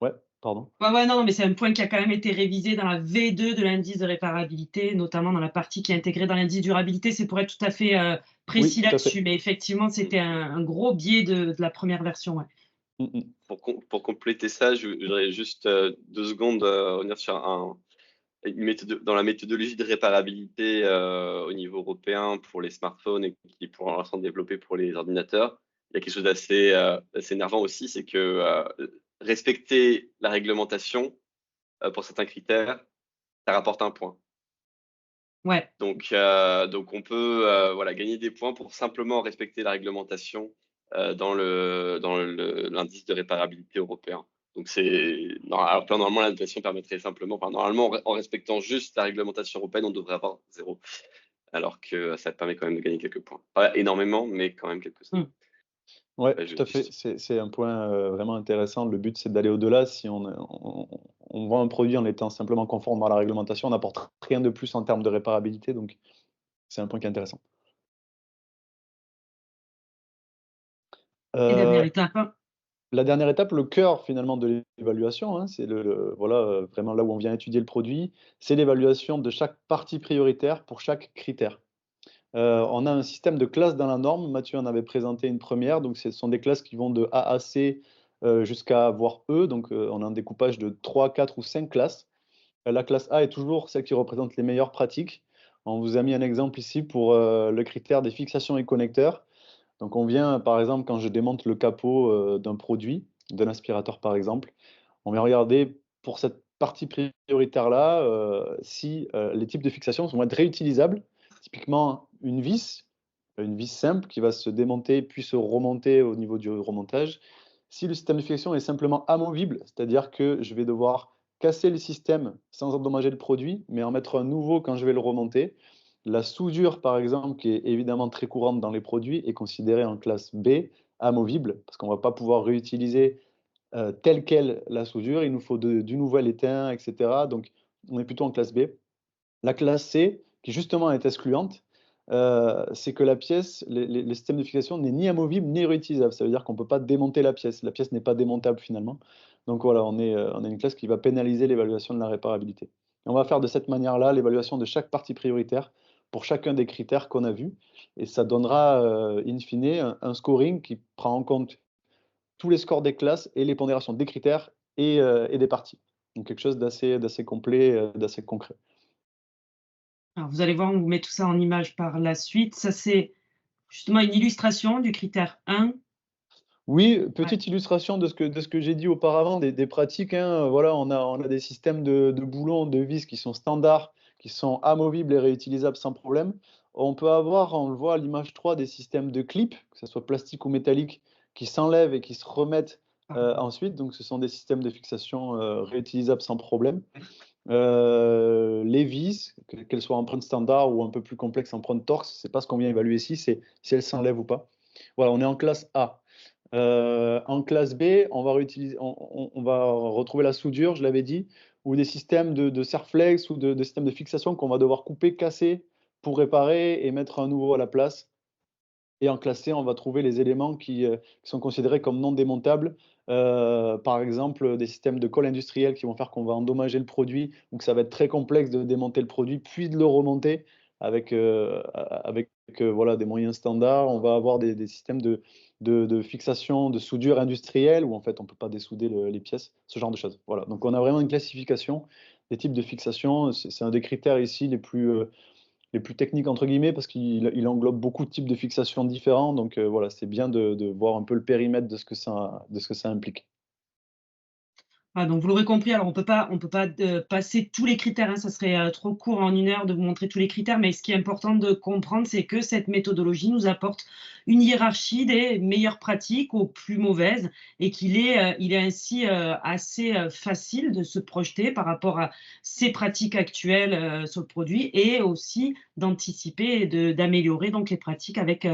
Ouais, pardon. Ouais, non, mais c'est un point qui a quand même été révisé dans la V2 de l'indice de réparabilité, notamment dans la partie qui est intégrée dans l'indice durabilité. C'est pour être tout à fait Oui, précis tout à là-dessus. fait. Mais effectivement, c'était un gros biais de la première version. Ouais. Mm, mm. Pour compléter ça, je voudrais juste 2 secondes revenir sur dans la méthodologie de réparabilité au niveau européen pour les smartphones et qui est pour l'instant développée pour les ordinateurs. Il y a quelque chose d'assez énervant aussi, c'est que respecter la réglementation pour certains critères, ça rapporte un point. Ouais. Donc on peut voilà, gagner des points pour simplement respecter la réglementation dans l'indice de réparabilité européen. Donc alors que normalement la notation permettrait simplement, enfin, normalement en respectant juste la réglementation européenne, on devrait avoir 0. Alors que ça permet quand même de gagner quelques points. Pas énormément, mais quand même quelques-uns. Mm. Ouais, Ouais, tout à fait. C'est un point vraiment intéressant. Le but, c'est d'aller au-delà. Si on vend un produit en étant simplement conforme à la réglementation, on n'apporte rien de plus en termes de réparabilité. Donc, c'est un point qui est intéressant. Et dernière Euh, étape. Hein. La dernière étape, le cœur finalement de l'évaluation, hein, c'est voilà, vraiment là où on vient étudier le produit, c'est l'évaluation de chaque partie prioritaire pour chaque critère. On a un système de classes dans la norme. Mathieu en avait présenté une première. Donc, ce sont des classes qui vont de A à C jusqu'à voire E. Donc, on a un découpage de 3, 4 ou 5 classes. La classe A est toujours celle qui représente les meilleures pratiques. On vous a mis un exemple ici pour le critère des fixations et connecteurs. Donc, on vient, par exemple, quand je démonte le capot d'un produit, d'un aspirateur par exemple, on vient regarder pour cette partie prioritaire-là si les types de fixations vont être réutilisables. Typiquement, une vis simple qui va se démonter puis se remonter au niveau du remontage. Si le système de fixation est simplement amovible, c'est-à-dire que je vais devoir casser le système sans endommager le produit, mais en mettre un nouveau quand je vais le remonter. La soudure, par exemple, qui est évidemment très courante dans les produits, est considérée en classe B, amovible, parce qu'on ne va pas pouvoir réutiliser telle quelle la soudure. Il nous faut du nouvel étain, etc. Donc, on est plutôt en classe B. La classe C, qui justement est excluante, c'est que la pièce, le système de fixation n'est ni amovible ni réutilisable. Ça veut dire qu'on ne peut pas démonter la pièce. La pièce n'est pas démontable finalement. Donc voilà, on a une classe qui va pénaliser l'évaluation de la réparabilité. Et on va faire de cette manière-là l'évaluation de chaque partie prioritaire pour chacun des critères qu'on a vus. Et ça donnera, in fine, un scoring qui prend en compte tous les scores des classes et les pondérations des critères et des parties. Donc quelque chose d'assez complet, d'assez concret. Alors, vous allez voir, on vous met tout ça en image par la suite. Ça, c'est justement une illustration du critère 1. Oui, Ouais. petite illustration de ce que j'ai dit auparavant, des pratiques. Hein. Voilà, on a des systèmes de boulons, de vis qui sont standards, qui sont amovibles et réutilisables sans problème. On peut avoir, on le voit à l'image 3, des systèmes de clips, que ce soit plastique ou métallique, qui s'enlèvent et qui se remettent ensuite. Donc, ce sont des systèmes de fixation réutilisables sans problème. Les vis, qu'elles soient empreintes standard ou un peu plus complexes, empreintes torx, c'est pas ce qu'on vient évaluer ici, c'est si elles s'enlèvent ou pas. Voilà, on est en classe A. En classe B, on va retrouver la soudure, je l'avais dit, ou des systèmes de serflex ou de systèmes de fixation qu'on va devoir couper, casser pour réparer et mettre un nouveau à la place. Et en classe C, on va trouver les éléments qui sont considérés comme non démontables. Par exemple, des systèmes de colle industrielle qui vont faire qu'on va endommager le produit, donc ça va être très complexe de démonter le produit, puis de le remonter avec voilà, des moyens standards. On va avoir des systèmes de fixation, de soudure industrielle, où en fait on ne peut pas dessouder les pièces, ce genre de choses. Voilà. Donc on a vraiment une classification des types de fixation. C'est un des critères ici les plus techniques entre guillemets parce qu'il englobe beaucoup de types de fixations différents. Donc voilà, c'est bien de voir un peu le périmètre de ce que ça implique. Ah, donc vous l'aurez compris, alors on peut pas passer tous les critères, hein, ça serait trop court en 1 heure de vous montrer tous les critères, mais ce qui est important de comprendre, c'est que cette méthodologie nous apporte une hiérarchie des meilleures pratiques aux plus mauvaises et il est ainsi assez facile de se projeter par rapport à ces pratiques actuelles sur le produit et aussi d'anticiper et d'améliorer donc les pratiques avec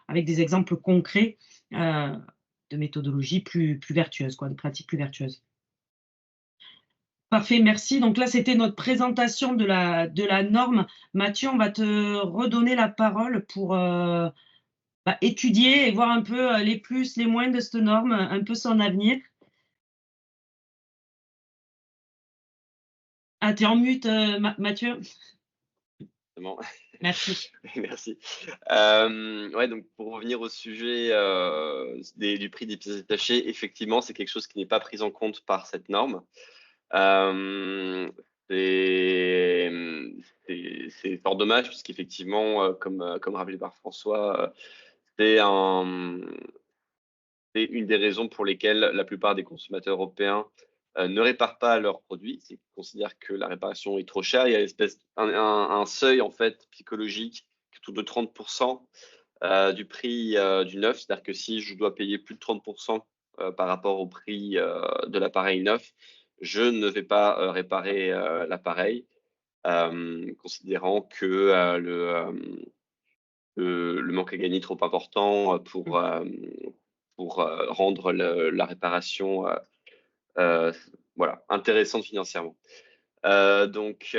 des exemples concrets euh, de méthodologies plus vertueuses, quoi, de pratiques plus vertueuses. Parfait, merci. Donc là, c'était notre présentation de la norme. Mathieu, on va te redonner la parole pour étudier et voir un peu les plus, les moins de cette norme, un peu son avenir. Ah, tu es en mute, Mathieu. Vraiment. Merci. Merci. Ouais, donc pour revenir au sujet du prix des pièces détachées, effectivement, c'est quelque chose qui n'est pas pris en compte par cette norme. C'est c'est fort dommage puisqu'effectivement, comme rappelé par François, c'est c'est une des raisons pour lesquelles la plupart des consommateurs européens ne réparent pas leurs produits. C'est qu'ils considèrent que la réparation est trop chère. Il y a un seuil en fait psychologique qui est autour de 30% du prix du neuf. C'est-à-dire que si je dois payer plus de 30% par rapport au prix de l'appareil neuf, je ne vais pas réparer l'appareil, considérant que le manque à gagner est trop important pour rendre la réparation euh, voilà, intéressante financièrement. Donc,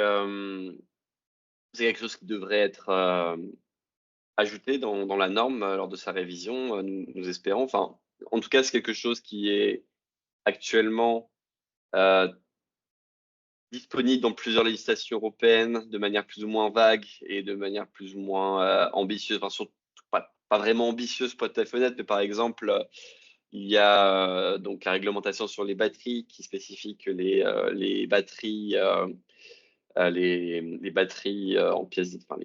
c'est quelque chose qui devrait être ajouté dans la norme lors de sa révision, nous espérons. Enfin, en tout cas, c'est quelque chose qui est actuellement euh, disponible dans plusieurs législations européennes de manière plus ou moins vague et de manière plus ou moins ambitieuse. Enfin, surtout pas vraiment ambitieuse pour être tout à fait honnête, mais par exemple, il y a donc la réglementation sur les batteries qui spécifie que les batteries, les batteries en pièces, enfin,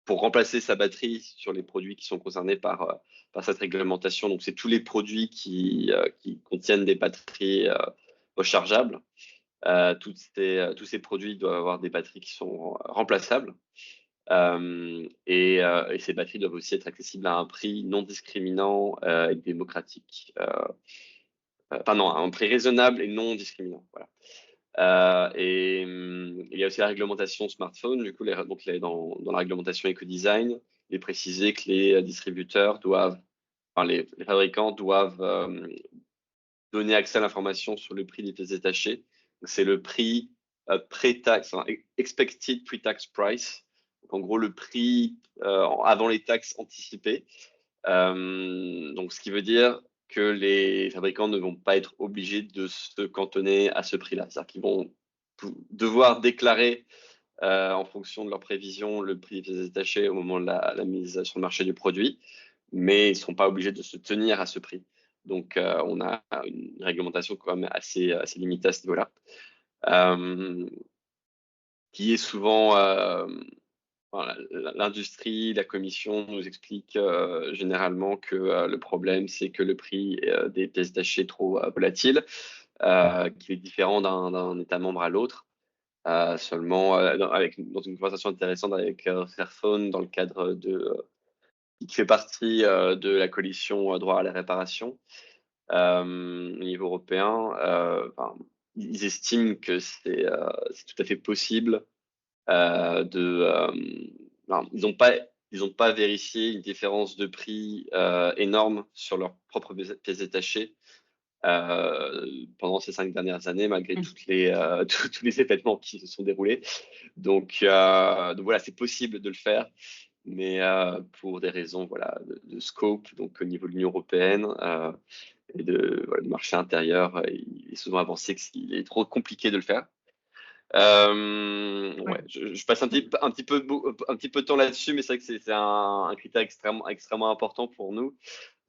pour remplacer sa batterie sur les produits qui sont concernés par cette réglementation. Donc, c'est tous les produits qui contiennent des batteries rechargeables. Tous ces produits doivent avoir des batteries qui sont remplaçables. Et ces batteries doivent aussi être accessibles à un prix non discriminant et démocratique. Enfin non, à un prix raisonnable et non discriminant. Voilà. Il y a aussi la réglementation smartphone. Du coup, dans la réglementation éco-design, il est précisé que les distributeurs doivent, enfin les fabricants doivent donner accès à l'information sur le prix des pièces détachées. C'est le prix pré-taxe, expected pre-tax price. Donc, en gros, le prix avant les taxes anticipées. Donc, ce qui veut dire que les fabricants ne vont pas être obligés de se cantonner à ce prix-là. C'est-à-dire qu'ils vont devoir déclarer en fonction de leurs prévisions le prix des pièces détachées au moment de la mise sur le marché du produit, mais ils ne seront pas obligés de se tenir à ce prix. Donc, on a une réglementation quand même assez limitée à ce niveau-là, qui est souvent enfin, l'industrie, la commission nous explique généralement que le problème, c'est que le prix des pièces détachées est trop volatile, qu'il est différent d'un État membre à l'autre. Seulement, dans une conversation intéressante avec Fairphone, dans le cadre qui fait partie de la coalition droit à la réparation au niveau européen, enfin, ils estiment que c'est tout à fait possible non, ils n'ont pas vérifié une différence de prix énorme sur leurs propres pièces détachées pendant ces 5 dernières années, malgré tous les événements qui se sont déroulés. Donc voilà, c'est possible de le faire, mais pour des raisons voilà, de scope, donc au niveau de l'Union européenne et voilà, du marché intérieur, il est souvent avancé qu'il est trop compliqué de le faire. Ouais, je passe un petit peu de temps là-dessus, mais c'est vrai que c'est un critère extrêmement important pour nous.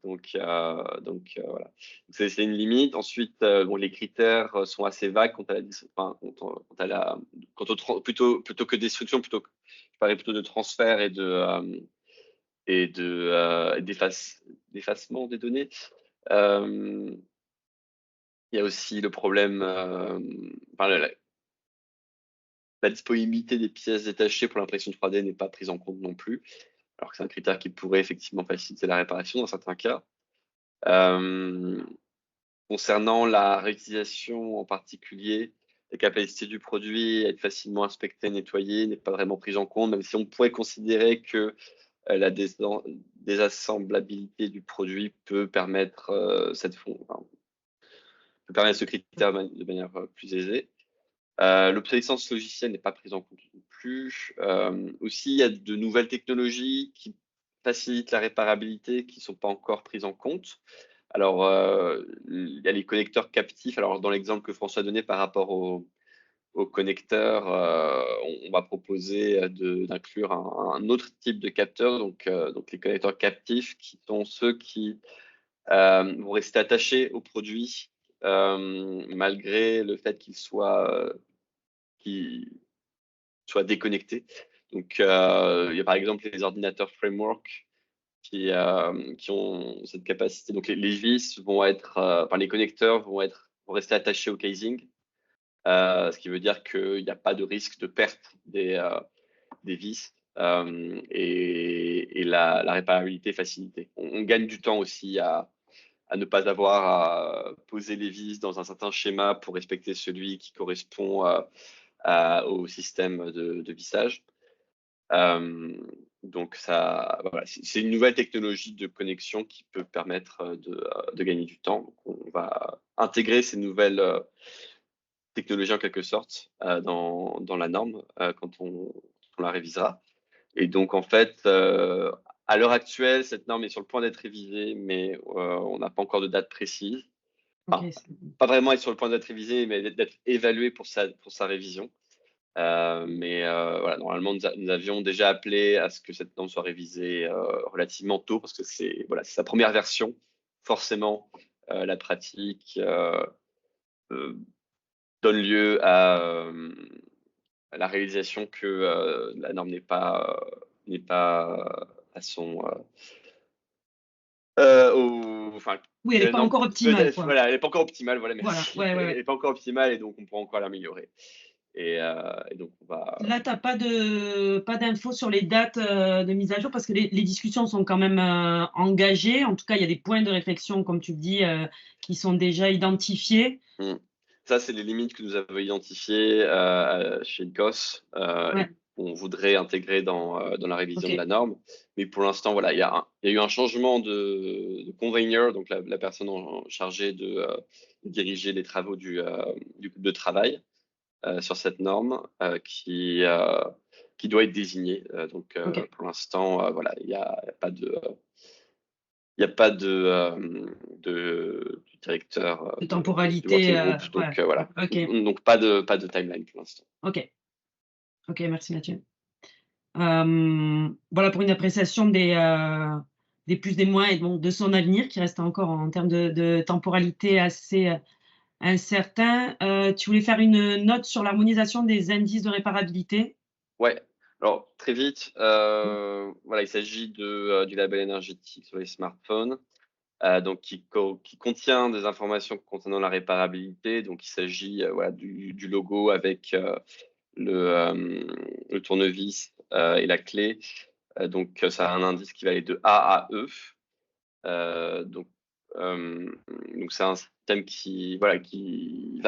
Donc voilà, c'est une limite. Ensuite, bon, les critères sont assez vagues quant à plutôt que destruction, je parlais plutôt de transfert et d'effacement des données. Il y a aussi le problème, enfin, la disponibilité des pièces détachées pour l'impression 3D n'est pas prise en compte non plus, alors que c'est un critère qui pourrait effectivement faciliter la réparation dans certains cas. Concernant la réutilisation en particulier, la capacité du produit à être facilement inspecté, nettoyé n'est pas vraiment prise en compte, même si on pourrait considérer que la désassemblabilité du produit peut permettre ce critère de manière plus aisée. L'obsolescence logicielle n'est pas prise en compte non plus. Aussi, il y a de nouvelles technologies qui facilitent la réparabilité qui ne sont pas encore prises en compte. Alors, il y a les connecteurs captifs. Alors, dans l'exemple que François a donné par rapport aux connecteurs, on va proposer d'inclure un autre type de capteur, donc les connecteurs captifs, qui sont ceux qui vont rester attachés au produit malgré le fait qu'ils soient déconnectés. Donc, il y a par exemple les ordinateurs framework qui ont cette capacité. Donc, les vis vont être, enfin, les connecteurs vont rester attachés au casing, ce qui veut dire qu'il n'y a pas de risque de perte des vis et la réparabilité est facilitée. On gagne du temps aussi à ne pas avoir à poser les vis dans un certain schéma pour respecter celui qui correspond au système de vissage. Donc ça, voilà, c'est une nouvelle technologie de connexion qui peut permettre de gagner du temps. Donc on va intégrer ces nouvelles technologies en quelque sorte dans la norme quand on la révisera. Et donc en fait, à l'heure actuelle, cette norme est sur le point d'être révisée, mais on n'a pas encore de date précise. Enfin, pas vraiment être sur le point d'être révisée, mais d'être évaluée pour sa révision. Mais voilà, normalement, nous avions déjà appelé à ce que cette norme soit révisée relativement tôt, parce que c'est sa première version. Forcément, la pratique donne lieu à la réalisation que la norme n'est pas à son oui, elle n'est pas encore optimale. Voilà, elle n'est pas encore optimale. Voilà, merci. Voilà, ouais. Elle n'est pas encore optimale et donc on pourra encore l'améliorer. Et donc on va. Là, tu n'as pas d'infos sur les dates de mise à jour parce que les discussions sont quand même engagées. En tout cas, il y a des points de réflexion, comme tu le dis, qui sont déjà identifiés. Ça, c'est les limites que nous avons identifiées chez GOS. Ouais. On voudrait intégrer dans la révision de la norme. Mais pour l'instant, voilà, il y a eu un changement de conveyor, donc la personne chargée de diriger les travaux du groupe de travail sur cette norme qui doit être désignée. Donc, pour l'instant, voilà, il n'y a pas de. Il n'y a pas du directeur de temporalité. de working group, donc voilà. Okay. Donc pas de timeline pour l'instant. Ok, merci Mathieu. Voilà pour une appréciation des plus, des moins et donc de son avenir qui reste encore en termes de temporalité assez incertain. Tu voulais faire une note sur l'harmonisation des indices de réparabilité? Ouais. Alors très vite, voilà, il s'agit du label énergétique sur les smartphones, donc qui contient des informations concernant la réparabilité. Donc il s'agit voilà, du logo avec le tournevis et la clé. Donc ça a un indice qui va aller de A à E. Donc c'est un système qui va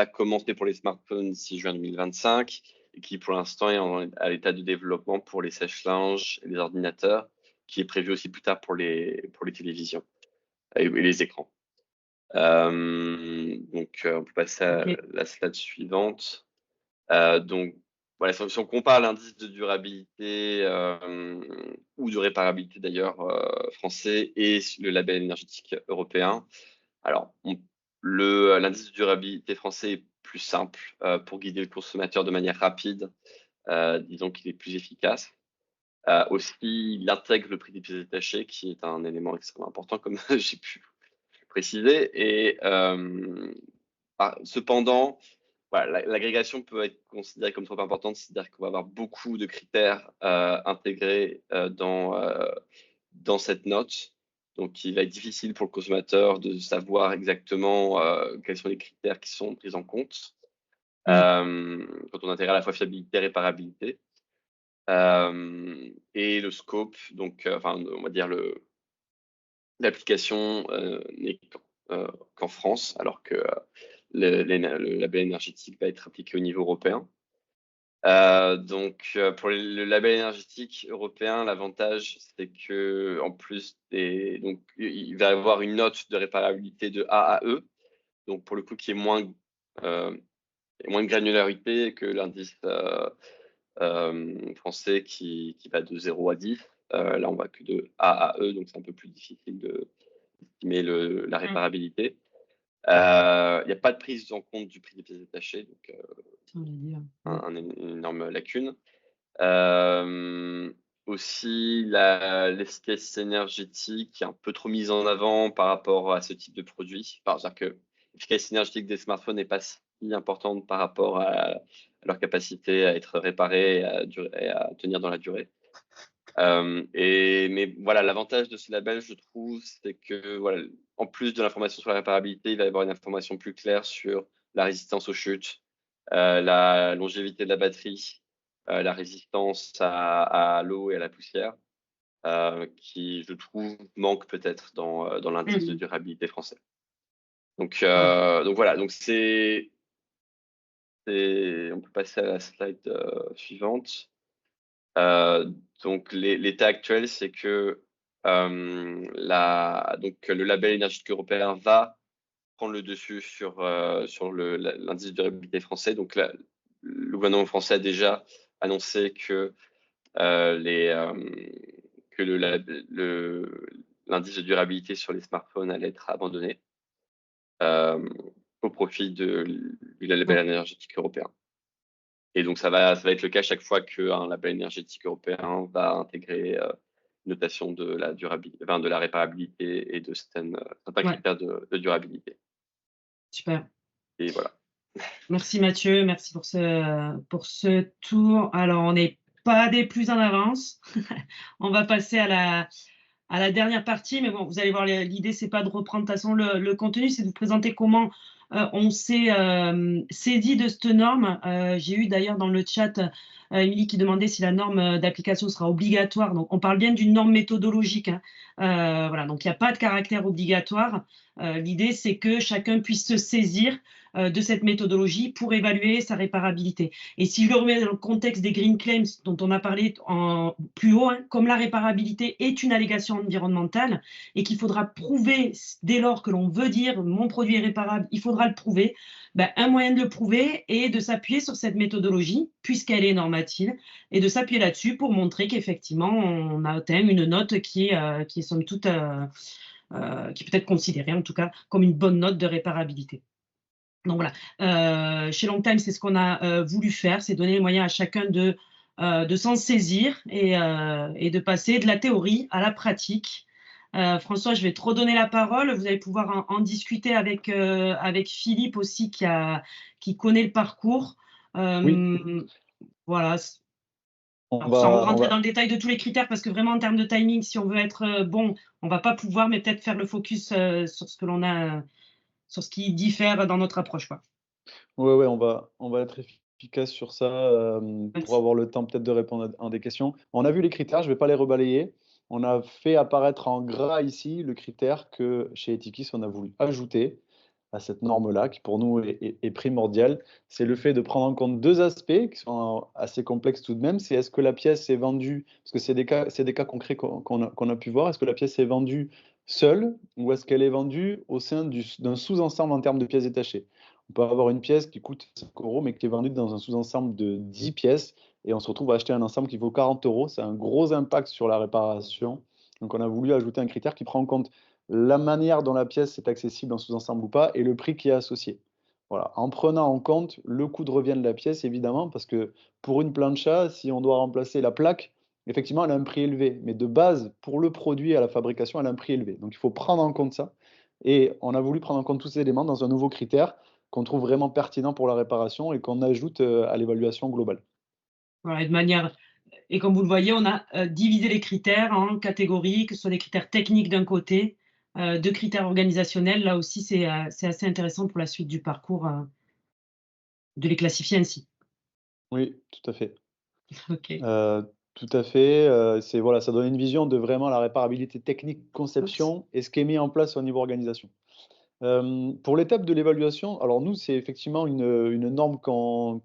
commencer pour les smartphones 6 juin 2025 et qui pour l'instant est à l'état de développement pour les sèche-linges et les ordinateurs, qui est prévu aussi plus tard pour les télévisions et les écrans. Donc on peut passer à la slide suivante. Donc voilà, si on compare l'indice de durabilité ou de réparabilité d'ailleurs français et le label énergétique européen, alors l'indice de durabilité français est plus simple pour guider le consommateur de manière rapide. Disons qu'il est plus efficace. Aussi, il intègre le prix des pièces détachées, qui est un élément extrêmement important, comme j'ai pu préciser. Et cependant, voilà, l'agrégation peut être considérée comme trop importante, c'est-à-dire qu'on va avoir beaucoup de critères intégrés dans cette note. Donc, il va être difficile pour le consommateur de savoir exactement quels sont les critères qui sont pris en compte quand on intègre à la fois fiabilité et réparabilité. Et le scope, donc, on va dire l'application n'est qu'en France, alors que le label énergétique va être appliqué au niveau européen. Pour le label énergétique européen, l'avantage, c'est que en plus donc il va avoir une note de réparabilité de A à E, donc pour le coup qui est moins de granularité que l'indice français qui va de 0 à 10. Là, on va que de A à E, donc c'est un peu plus difficile d'estimer la réparabilité. Il n'y a pas de prise en compte du prix des pièces détachées, donc une énorme lacune. Aussi, l'efficacité énergétique est un peu trop mise en avant par rapport à ce type de produit. C'est-à-dire que l'efficacité énergétique des smartphones n'est pas si importante par rapport à leur capacité à être réparés et à tenir dans la durée. Mais voilà, l'avantage de ce label, je trouve, c'est que voilà, en plus de l'information sur la réparabilité, il va y avoir une information plus claire sur la résistance aux chutes, la longévité de la batterie, la résistance à l'eau et à la poussière, qui, je trouve, manque peut-être dans l'indice de durabilité français. Donc voilà, donc on peut passer à la slide suivante. Donc l'état actuel, c'est que le label énergétique européen va prendre le dessus sur l'indice de durabilité français. Donc là, le gouvernement français a déjà annoncé que l'indice de durabilité sur les smartphones allait être abandonné au profit du label énergétique européen. Et donc, ça va être le cas chaque fois qu'un label énergétique européen va intégrer une notation de la durabilité, de la réparabilité et de certains critères de durabilité. Super. Et voilà. Merci Mathieu, merci pour ce tour. Alors, on n'est pas des plus en avance. On va passer à la dernière partie, mais bon, vous allez voir, l'idée, c'est pas de reprendre de toute façon le contenu, c'est de vous présenter comment on s'est saisi de cette norme. J'ai eu d'ailleurs dans le chat Émilie qui demandait si la norme d'application sera obligatoire. Donc, on parle bien d'une norme méthodologique. Voilà, donc il n'y a pas de caractère obligatoire. L'idée, c'est que chacun puisse se saisir de cette méthodologie pour évaluer sa réparabilité. Et si je le remets dans le contexte des green claims dont on a parlé plus haut, comme la réparabilité est une allégation environnementale et qu'il faudra prouver dès lors que l'on veut dire mon produit est réparable, il faudra le prouver. Un moyen de le prouver est de s'appuyer sur cette méthodologie puisqu'elle est normative et de s'appuyer là-dessus pour montrer qu'effectivement on a atteint une note qui est somme toute qui peut être considérée en tout cas comme une bonne note de réparabilité. Donc voilà, chez Longtime, c'est ce qu'on a voulu faire, c'est donner les moyens à chacun de s'en saisir et de passer de la théorie à la pratique. François, je vais te redonner la parole. Vous allez pouvoir en discuter avec Philippe aussi, qui connaît le parcours. Oui. Voilà. Sans rentrer dans le détail de tous les critères, parce que vraiment en termes de timing, si on veut être bon, on ne va pas pouvoir, mais peut-être faire le focus sur ce que l'on a, sur ce qui diffère dans notre approche, quoi. Ouais, on va être efficace sur ça pour avoir le temps peut-être de répondre à des questions. On a vu les critères, je ne vais pas les rebalayer. On a fait apparaître en gras ici le critère que chez Etikis, on a voulu ajouter à cette norme-là, qui pour nous est primordiale. C'est le fait de prendre en compte deux aspects qui sont assez complexes tout de même. C'est est-ce que la pièce est vendue, parce que c'est des cas concrets qu'on a pu voir, est-ce que la pièce est vendue seule ou est-ce qu'elle est vendue au sein d'un sous-ensemble en termes de pièces détachées. On peut avoir une pièce qui coûte 5 € mais qui est vendue dans un sous-ensemble de 10 pièces et on se retrouve à acheter un ensemble qui vaut 40 €. C'est un gros impact sur la réparation. Donc on a voulu ajouter un critère qui prend en compte la manière dont la pièce est accessible en sous-ensemble ou pas et le prix qui est associé. Voilà. En prenant en compte le coût de revient de la pièce, évidemment, parce que pour une plancha, si on doit remplacer la plaque, effectivement, elle a un prix élevé. Mais de base, pour le produit à la fabrication, elle a un prix élevé. Donc il faut prendre en compte ça. Et on a voulu prendre en compte tous ces éléments dans un nouveau critère qu'on trouve vraiment pertinent pour la réparation et qu'on ajoute à l'évaluation globale. Voilà, de manière Et comme vous le voyez, on a divisé les critères en catégories, que ce soit des critères techniques d'un côté, de critères organisationnels. Là aussi, c'est assez intéressant pour la suite du parcours de les classifier ainsi. Oui, tout à fait. OK. Tout à fait, c'est voilà, ça donne une vision de vraiment la réparabilité technique, Oups. conception et ce qui est mis en place au niveau organisation. Pour l'étape de l'évaluation, alors nous, c'est effectivement une norme qu'on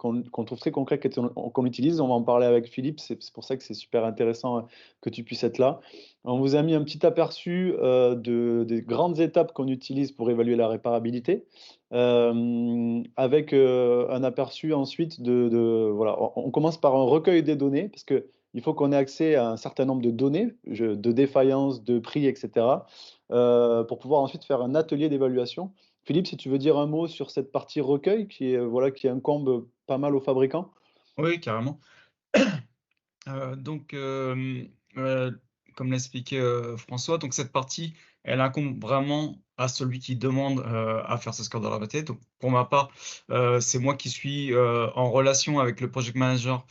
trouve très concrète qu'on utilise. On va en parler avec Philippe, c'est pour ça que c'est super intéressant, que tu puisses être là. On vous a mis un petit aperçu, des grandes étapes qu'on utilise pour évaluer la réparabilité, avec, un aperçu ensuite voilà, on commence par un recueil des données parce qu'il faut qu'on ait accès à un certain nombre de données, de défaillances, de prix et cetera, pour pouvoir ensuite faire un atelier d'évaluation. Philippe, si tu veux dire un mot sur cette partie recueil qui est, voilà, qui incombe pas mal aux fabricants? Oui, carrément. Donc, comme l'a expliqué François, donc cette partie, elle incombe vraiment à celui qui demande à faire ce score de réparabilité. Donc, pour ma part, c'est moi qui suis en relation avec le project manager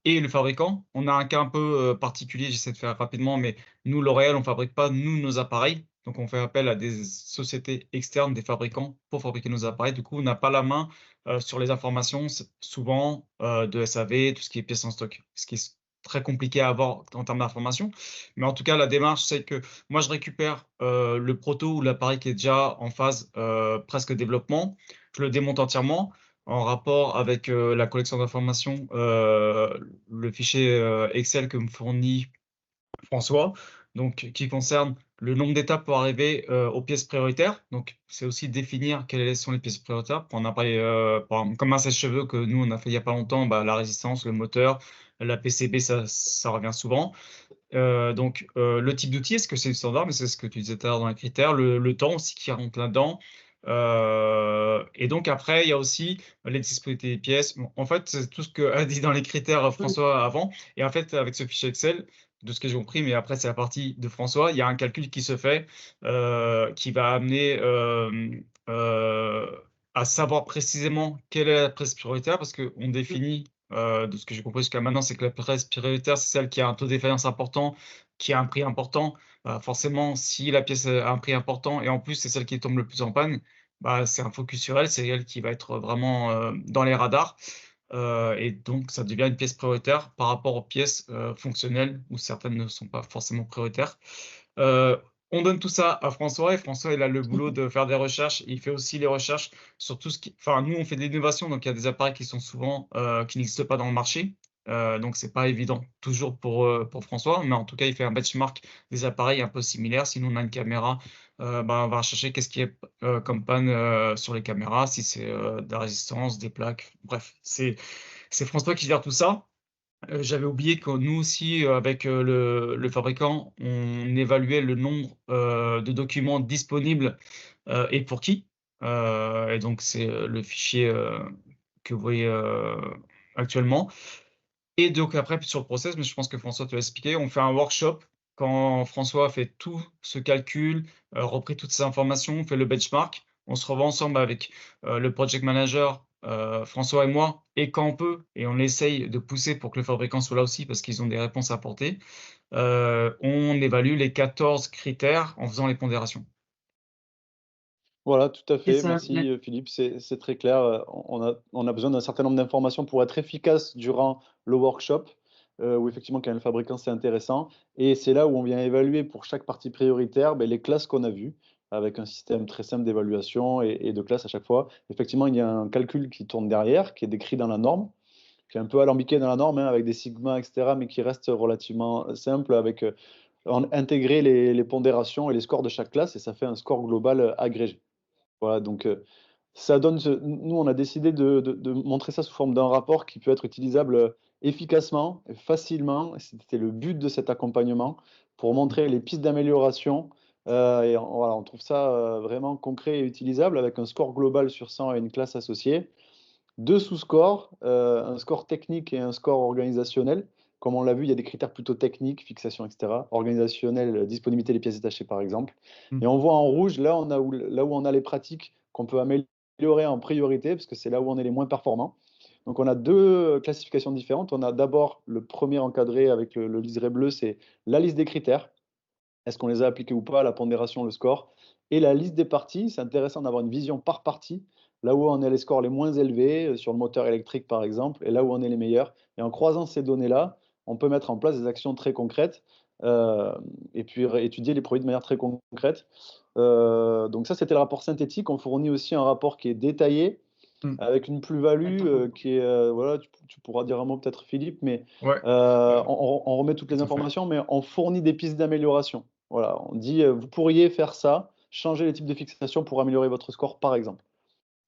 et le fabricant. On a un cas un peu particulier, j'essaie de faire rapidement, mais nous, L'Oréal, on fabrique pas, nous, nos appareils. Donc, on fait appel à des sociétés externes, des fabricants, pour fabriquer nos appareils. Du coup, on n'a pas la main sur les informations, souvent de SAV, tout ce qui est pièces en stock, ce qui est très compliqué à avoir en termes d'information. Mais en tout cas, la démarche, c'est que moi, je récupère le proto ou l'appareil qui est déjà en phase presque développement. Je le démonte entièrement en rapport avec la collection d'informations, le fichier Excel que me fournit François, donc qui concerne le nombre d'étapes pour arriver aux pièces prioritaires. Donc, c'est aussi définir quelles sont les pièces prioritaires pour un appareil, comme un sèche-cheveux que nous, on a fait il n'y a pas longtemps, bah, la résistance, le moteur, la PCB, ça revient souvent. Donc, le type d'outil, est-ce que c'est le standard? Mais c'est ce que tu disais tout à l'heure dans les critères. Le temps aussi qui rentre là-dedans. Et donc, après, il y a aussi les disponibilités des pièces. Bon, en fait, c'est tout ce que a dit dans les critères François avant. Et en fait, avec ce fichier Excel, de ce que j'ai compris, mais après, c'est la partie de François, il y a un calcul qui se fait qui va amener euh, à savoir précisément quelle est la presse prioritaire parce qu'on définit de ce que j'ai compris jusqu'à maintenant, c'est que la presse prioritaire, c'est celle qui a un taux de défaillance important, qui a un prix important. Bah, forcément, si la pièce a un prix important et en plus c'est celle qui tombe le plus en panne, bah, c'est un focus sur elle, c'est elle qui va être vraiment dans les radars. Et donc, ça devient une pièce prioritaire par rapport aux pièces fonctionnelles où certaines ne sont pas forcément prioritaires. Euh, on donne tout ça à François et François, il a le boulot de faire des recherches. Il fait aussi les recherches sur tout ce qui. Enfin, nous, on fait de l'innovation, donc il y a des appareils qui sont souvent qui n'existent pas dans le marché. Donc, c'est pas évident toujours pour François, mais en tout cas, il fait un benchmark des appareils un peu similaires. Si nous, on a une caméra, bah, on va rechercher qu'est-ce qui est comme panne sur les caméras, si c'est de la résistance, des plaques. Bref, c'est François qui gère tout ça. J'avais oublié que nous aussi, avec le fabricant, on évaluait le nombre de documents disponibles et pour qui. Et donc, c'est le fichier que vous voyez actuellement. Et donc, après, sur le process, mais je pense que François te l'a expliqué, on fait un workshop quand François a fait tout ce calcul, repris toutes ces informations, on fait le benchmark. On se revoit ensemble avec le project manager, François et moi, et quand on peut, et on essaye de pousser pour que le fabricant soit là aussi parce qu'ils ont des réponses à apporter. On évalue les 14 critères en faisant les pondérations. Voilà, tout à C'est fait. ça. Merci, Philippe, c'est très clair. On a besoin d'un certain nombre d'informations pour être efficace durant le workshop, où effectivement, quand il y a le fabricant, c'est intéressant et c'est là où on vient évaluer pour chaque partie prioritaire, beh, les classes qu'on a vues, avec un système très simple d'évaluation et de classes à chaque fois. Effectivement, il y a un calcul qui tourne derrière, qui est décrit dans la norme, qui est un peu alambiqué dans la norme, hein, avec des sigmas et cetera, mais qui reste relativement simple avec, intégrer les pondérations et les scores de chaque classe et ça fait un score global, agrégé. Voilà, donc ça donne nous, on a décidé de montrer ça sous forme d'un rapport qui peut être utilisable, efficacement et facilement. Et c'était le but de cet accompagnement pour montrer les pistes d'amélioration, et voilà, on trouve ça, vraiment concret et utilisable avec un score global sur 100 et une classe associée. 2 sous-scores, un score technique et un score organisationnel. Comme on l'a vu, il y a des critères plutôt techniques, fixation et cetera. Organisationnel, disponibilité des pièces détachées par exemple. Mm. Et on voit en rouge, là où on a les pratiques qu'on peut améliorer en priorité, parce que c'est là où on est les moins performants. Donc, on a deux classifications différentes. On a d'abord le premier encadré avec le liseré bleu, c'est la liste des critères. Est-ce qu'on les a appliqués ou pas, la pondération, le score. Et la liste des parties, c'est intéressant d'avoir une vision par partie, là où on est les scores les moins élevés, sur le moteur électrique par exemple, et là où on est les meilleurs. Et en croisant ces données-là, on peut mettre en place des actions très concrètes et puis étudier les produits de manière très concrète. Donc ça, c'était le rapport synthétique. On fournit aussi un rapport qui est détaillé, avec une plus-value qui est, voilà, tu pourras dire un mot peut-être Philippe, mais Ouais, on remet toutes les tout à fait. informations, mais on fournit des pistes d'amélioration. Voilà, on dit, vous pourriez faire ça, changer les types de fixation pour améliorer votre score, par exemple.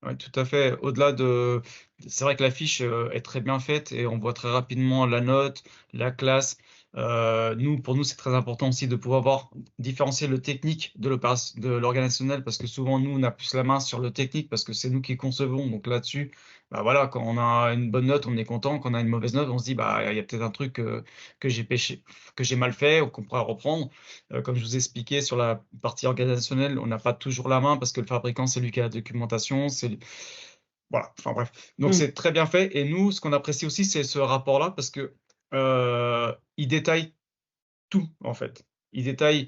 Ouais, tout à fait. Au-delà de, c'est vrai que la fiche est très bien faite et on voit très rapidement la note, la classe. Pour nous, c'est très important aussi de pouvoir différencier le technique de l'organisationnel parce que souvent, nous, on a plus la main sur le technique parce que c'est nous qui concevons. Donc là-dessus, bah voilà, quand on a une bonne note, on est content. Quand on a une mauvaise note, on se dit, bah, il y a peut-être un truc que j'ai péché, que j'ai mal fait ou qu'on pourrait reprendre. Comme je vous ai expliqué sur la partie organisationnelle, on n'a pas toujours la main parce que le fabricant, c'est lui qui a la documentation. Voilà, enfin bref. Donc Mm. c'est très bien fait. Et nous, ce qu'on apprécie aussi, c'est ce rapport-là parce que il détaille tout, en fait. Il détaille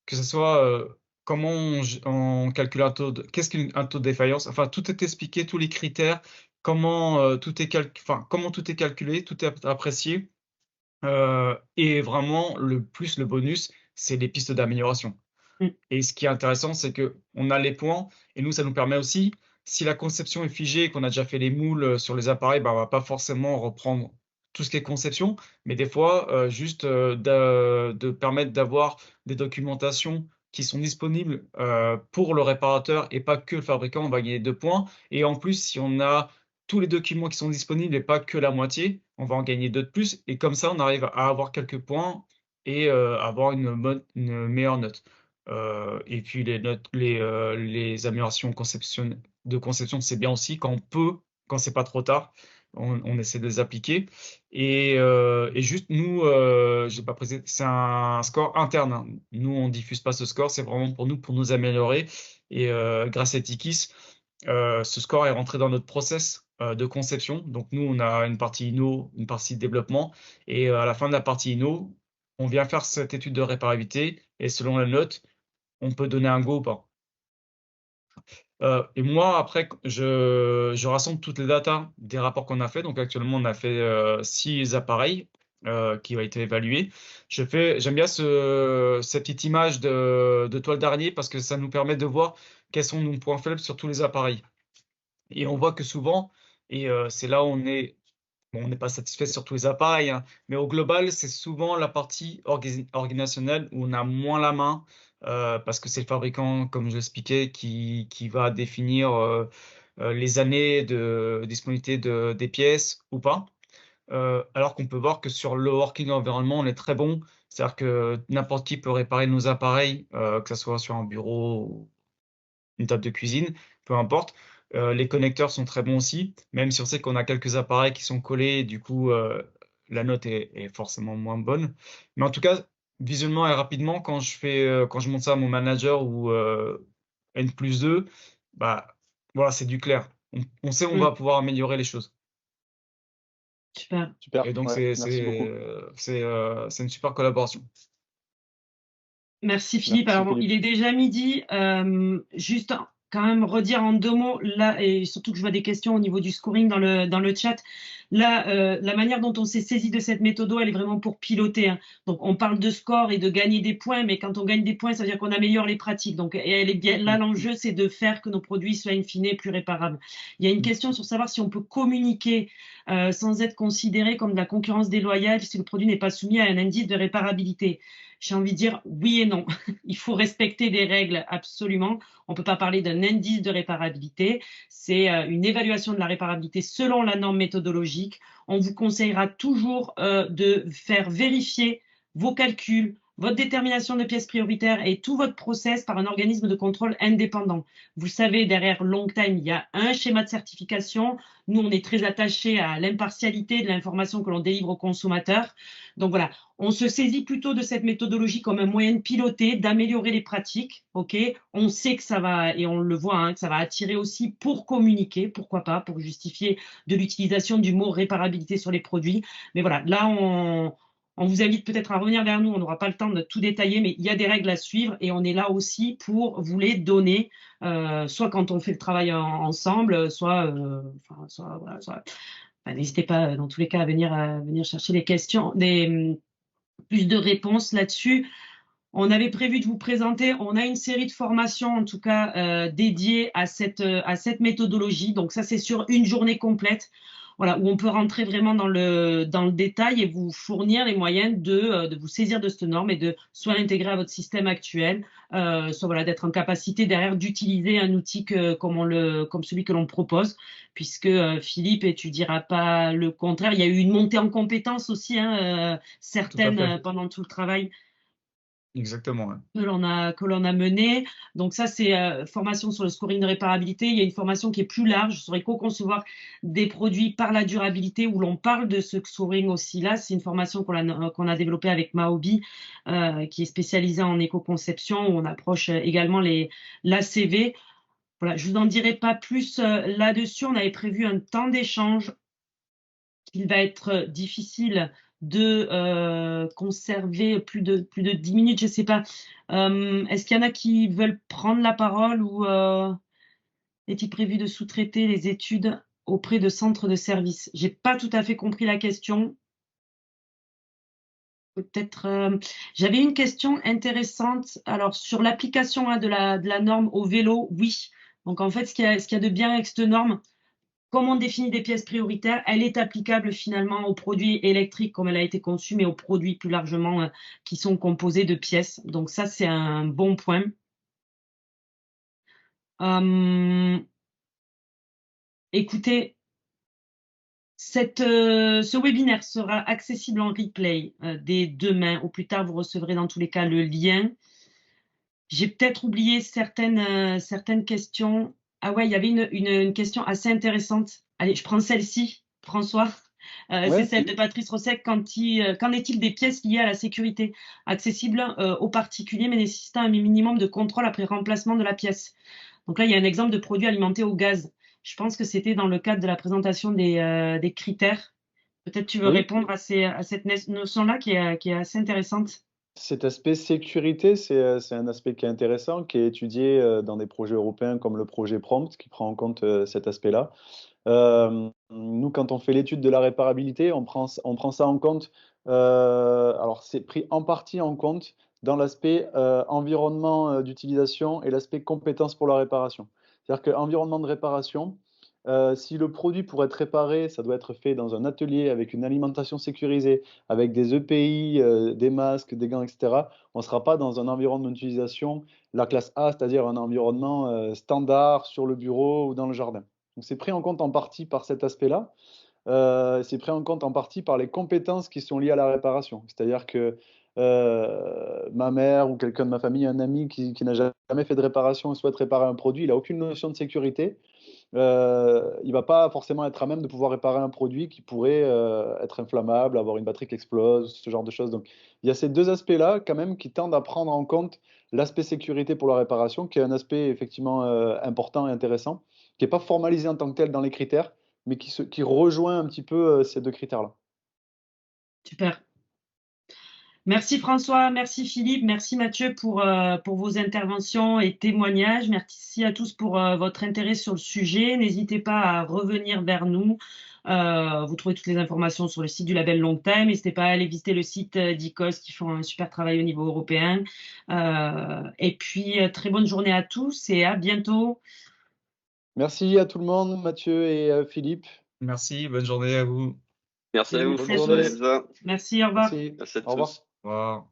que ce soit comment on calcule un taux qu'est-ce qu'un taux de défaillance. Enfin, tout est expliqué, tous les critères, comment comment tout est calculé, tout est apprécié. Et vraiment, le bonus, c'est les pistes d'amélioration. Mm. Et ce qui est intéressant, c'est que on a les points, et nous, ça nous permet aussi, si la conception est figée et qu'on a déjà fait les moules sur les appareils, bah, on va pas forcément reprendre tout ce qui est conception, mais des fois, juste de permettre d'avoir des documentations qui sont disponibles pour le réparateur et pas que le fabricant, on va gagner 2 points. Et en plus, si on a tous les documents qui sont disponibles et pas que la moitié, on va en gagner 2 de plus. Et comme ça, on arrive à avoir quelques points et avoir une meilleure note. Et puis les notes, les améliorations de conception, c'est bien aussi quand on peut, quand c'est pas trop tard, on essaie de les appliquer. Et juste nous, j'ai pas précisé, c'est un score interne, hein. Nous, on diffuse pas ce score, c'est vraiment pour nous améliorer. Et grâce à Tikis, ce score est rentré dans notre process de conception. Donc nous, on a une partie inno, une partie développement, et à la fin de la partie inno, on vient faire cette étude de réparabilité, et selon la note on peut donner un go ou pas. Et moi, après, je rassemble toutes les datas des rapports qu'on a fait. Donc actuellement, on a fait 6 appareils qui ont été évalués. J'aime bien cette petite image de toile d'araignée parce que ça nous permet de voir quels sont nos points faibles sur tous les appareils. Et on voit que souvent, et c'est là où bon, on n'est pas satisfait sur tous les appareils, hein, mais au global, c'est souvent la partie organisationnelle où on a moins la main parce que c'est le fabricant, comme je l'expliquais, qui va définir les années de disponibilité des pièces ou pas. Alors qu'on peut voir que sur le working environment, on est très bon. C'est-à-dire que n'importe qui peut réparer nos appareils, que ce soit sur un bureau ou une table de cuisine, peu importe. Les connecteurs sont très bons aussi, même si on sait qu'on a quelques appareils qui sont collés, du coup, la note est forcément moins bonne. Mais en tout cas, visuellement et rapidement, quand je montre ça à mon manager ou N+2, bah, voilà, c'est du clair. On sait où on Mm. va pouvoir améliorer les choses. Super. Super, Et donc, ouais, merci beaucoup. c'est une super collaboration. Merci Philippe. Merci Alors, bon, Philippe. il est déjà midi. Juste quand même redire en 2 mots, là, et surtout que je vois des questions au niveau du scoring dans le chat. Là, la manière dont on s'est saisi de cette méthode, elle est vraiment pour piloter, hein. Donc, on parle de score et de gagner des points, mais quand on gagne des points, ça veut dire qu'on améliore les pratiques. Donc, et elle est bien là, l'enjeu, c'est de faire que nos produits soient in fine plus réparables. Il y a une question sur savoir si on peut communiquer sans être considéré comme de la concurrence déloyale si le produit n'est pas soumis à un indice de réparabilité. J'ai envie de dire oui et non. Il faut respecter des règles absolument. On ne peut pas parler d'un indice de réparabilité. C'est une évaluation de la réparabilité selon la norme méthodologique. On vous conseillera toujours de faire vérifier vos calculs, votre détermination de pièces prioritaires et tout votre process par un organisme de contrôle indépendant. Vous savez, derrière Longtime, il y a un schéma de certification. Nous, on est très attachés à l'impartialité de l'information que l'on délivre aux consommateurs. Donc voilà, on se saisit plutôt de cette méthodologie comme un moyen de piloter, d'améliorer les pratiques. Ok, on sait que ça va, et on le voit, hein, que ça va attirer aussi pour communiquer, pourquoi pas, pour justifier de l'utilisation du mot réparabilité sur les produits. Mais voilà, là, on vous invite peut-être à revenir vers nous, on n'aura pas le temps de tout détailler, mais il y a des règles à suivre et on est là aussi pour vous les donner, soit quand on fait le travail ensemble, soit, voilà, enfin, n'hésitez pas dans tous les cas à venir chercher les questions, plus de réponses là-dessus. On avait prévu de vous présenter, on a une série de formations en tout cas dédiées à cette méthodologie. Donc ça, c'est sur une journée complète, voilà, où on peut rentrer vraiment dans le détail et vous fournir les moyens de vous saisir de cette norme et de soit l'intégrer à votre système actuel, soit voilà, d'être en capacité derrière d'utiliser un outil comme celui que l'on propose, puisque Philippe, et tu diras pas le contraire, il y a eu une montée en compétences aussi, hein, certaines pendant tout le travail Exactement. Ouais. que l'on a mené. Donc ça, c'est formation sur le scoring de réparabilité. Il y a une formation qui est plus large sur éco-concevoir des produits par la durabilité, où l'on parle de ce scoring aussi là. C'est une formation qu'on a développée avec Maobi, qui est spécialisée en éco-conception, où on approche également l'ACV. Voilà, je vous en dirai pas plus là-dessus. On avait prévu un temps d'échange qu'il va être difficile de conserver plus de 10 minutes, je ne sais pas. Est-ce qu'il y en a qui veulent prendre la parole ou est-il prévu de sous-traiter les études auprès de centres de services? J'ai pas tout à fait compris la question. Peut-être. J'avais une question intéressante. Alors, sur l'application de la norme au vélo, oui. Donc, en fait, ce qu'il y a de bien avec cette norme, comme on définit des pièces prioritaires, elle est applicable finalement aux produits électriques comme elle a été conçue, mais aux produits plus largement qui sont composés de pièces. Donc ça, c'est un bon point. Écoutez, ce webinaire sera accessible en replay dès demain. Au plus tard, vous recevrez dans tous les cas le lien. J'ai peut-être oublié certaines questions. Ah ouais, il y avait une question assez intéressante. Allez, je prends celle-ci, François. C'est celle de Patrice Rossec. Qu'en est-il des pièces liées à la sécurité, accessibles aux particuliers, mais nécessitant un minimum de contrôle après remplacement de la pièce? Donc là, il y a un exemple de produit alimenté au gaz. Je pense que c'était dans le cadre de la présentation des critères. Peut-être tu veux répondre à cette notion-là qui est assez intéressante. Cet aspect sécurité, c'est un aspect qui est intéressant, qui est étudié dans des projets européens comme le projet Prompt, qui prend en compte cet aspect-là. Nous, quand on fait l'étude de la réparabilité, on prend ça en compte. Alors, c'est pris en partie en compte dans l'aspect environnement d'utilisation et l'aspect compétences pour la réparation. C'est-à-dire qu'environnement de réparation, si le produit pour être réparé, ça doit être fait dans un atelier avec une alimentation sécurisée, avec des EPI, des masques, des gants, etc., on ne sera pas dans un environnement d'utilisation, la classe A, c'est-à-dire un environnement standard sur le bureau ou dans le jardin. Donc c'est pris en compte en partie par cet aspect-là. C'est pris en compte en partie par les compétences qui sont liées à la réparation. C'est-à-dire que ma mère ou quelqu'un de ma famille, un ami qui n'a jamais fait de réparation et souhaite réparer un produit, il n'a aucune notion de sécurité. Il ne va pas forcément être à même de pouvoir réparer un produit qui pourrait être inflammable, avoir une batterie qui explose, ce genre de choses. Donc il y a ces deux aspects-là quand même qui tendent à prendre en compte l'aspect sécurité pour la réparation, qui est un aspect effectivement important et intéressant, qui n'est pas formalisé en tant que tel dans les critères, mais qui rejoint un petit peu ces deux critères-là. Super. Merci François, merci Philippe, merci Mathieu pour vos interventions et témoignages. Merci à tous pour votre intérêt sur le sujet. N'hésitez pas à revenir vers nous. Vous trouvez toutes les informations sur le site du label Longtime. N'hésitez pas à aller visiter le site d'ICOS qui font un super travail au niveau européen. Et puis, très bonne journée à tous et à bientôt. Merci à tout le monde, Mathieu et Philippe. Merci, bonne journée à vous. Merci à vous, Merci à François et tous. Elsa. Merci, au revoir. Merci. Merci à Au revoir. tous. Au revoir.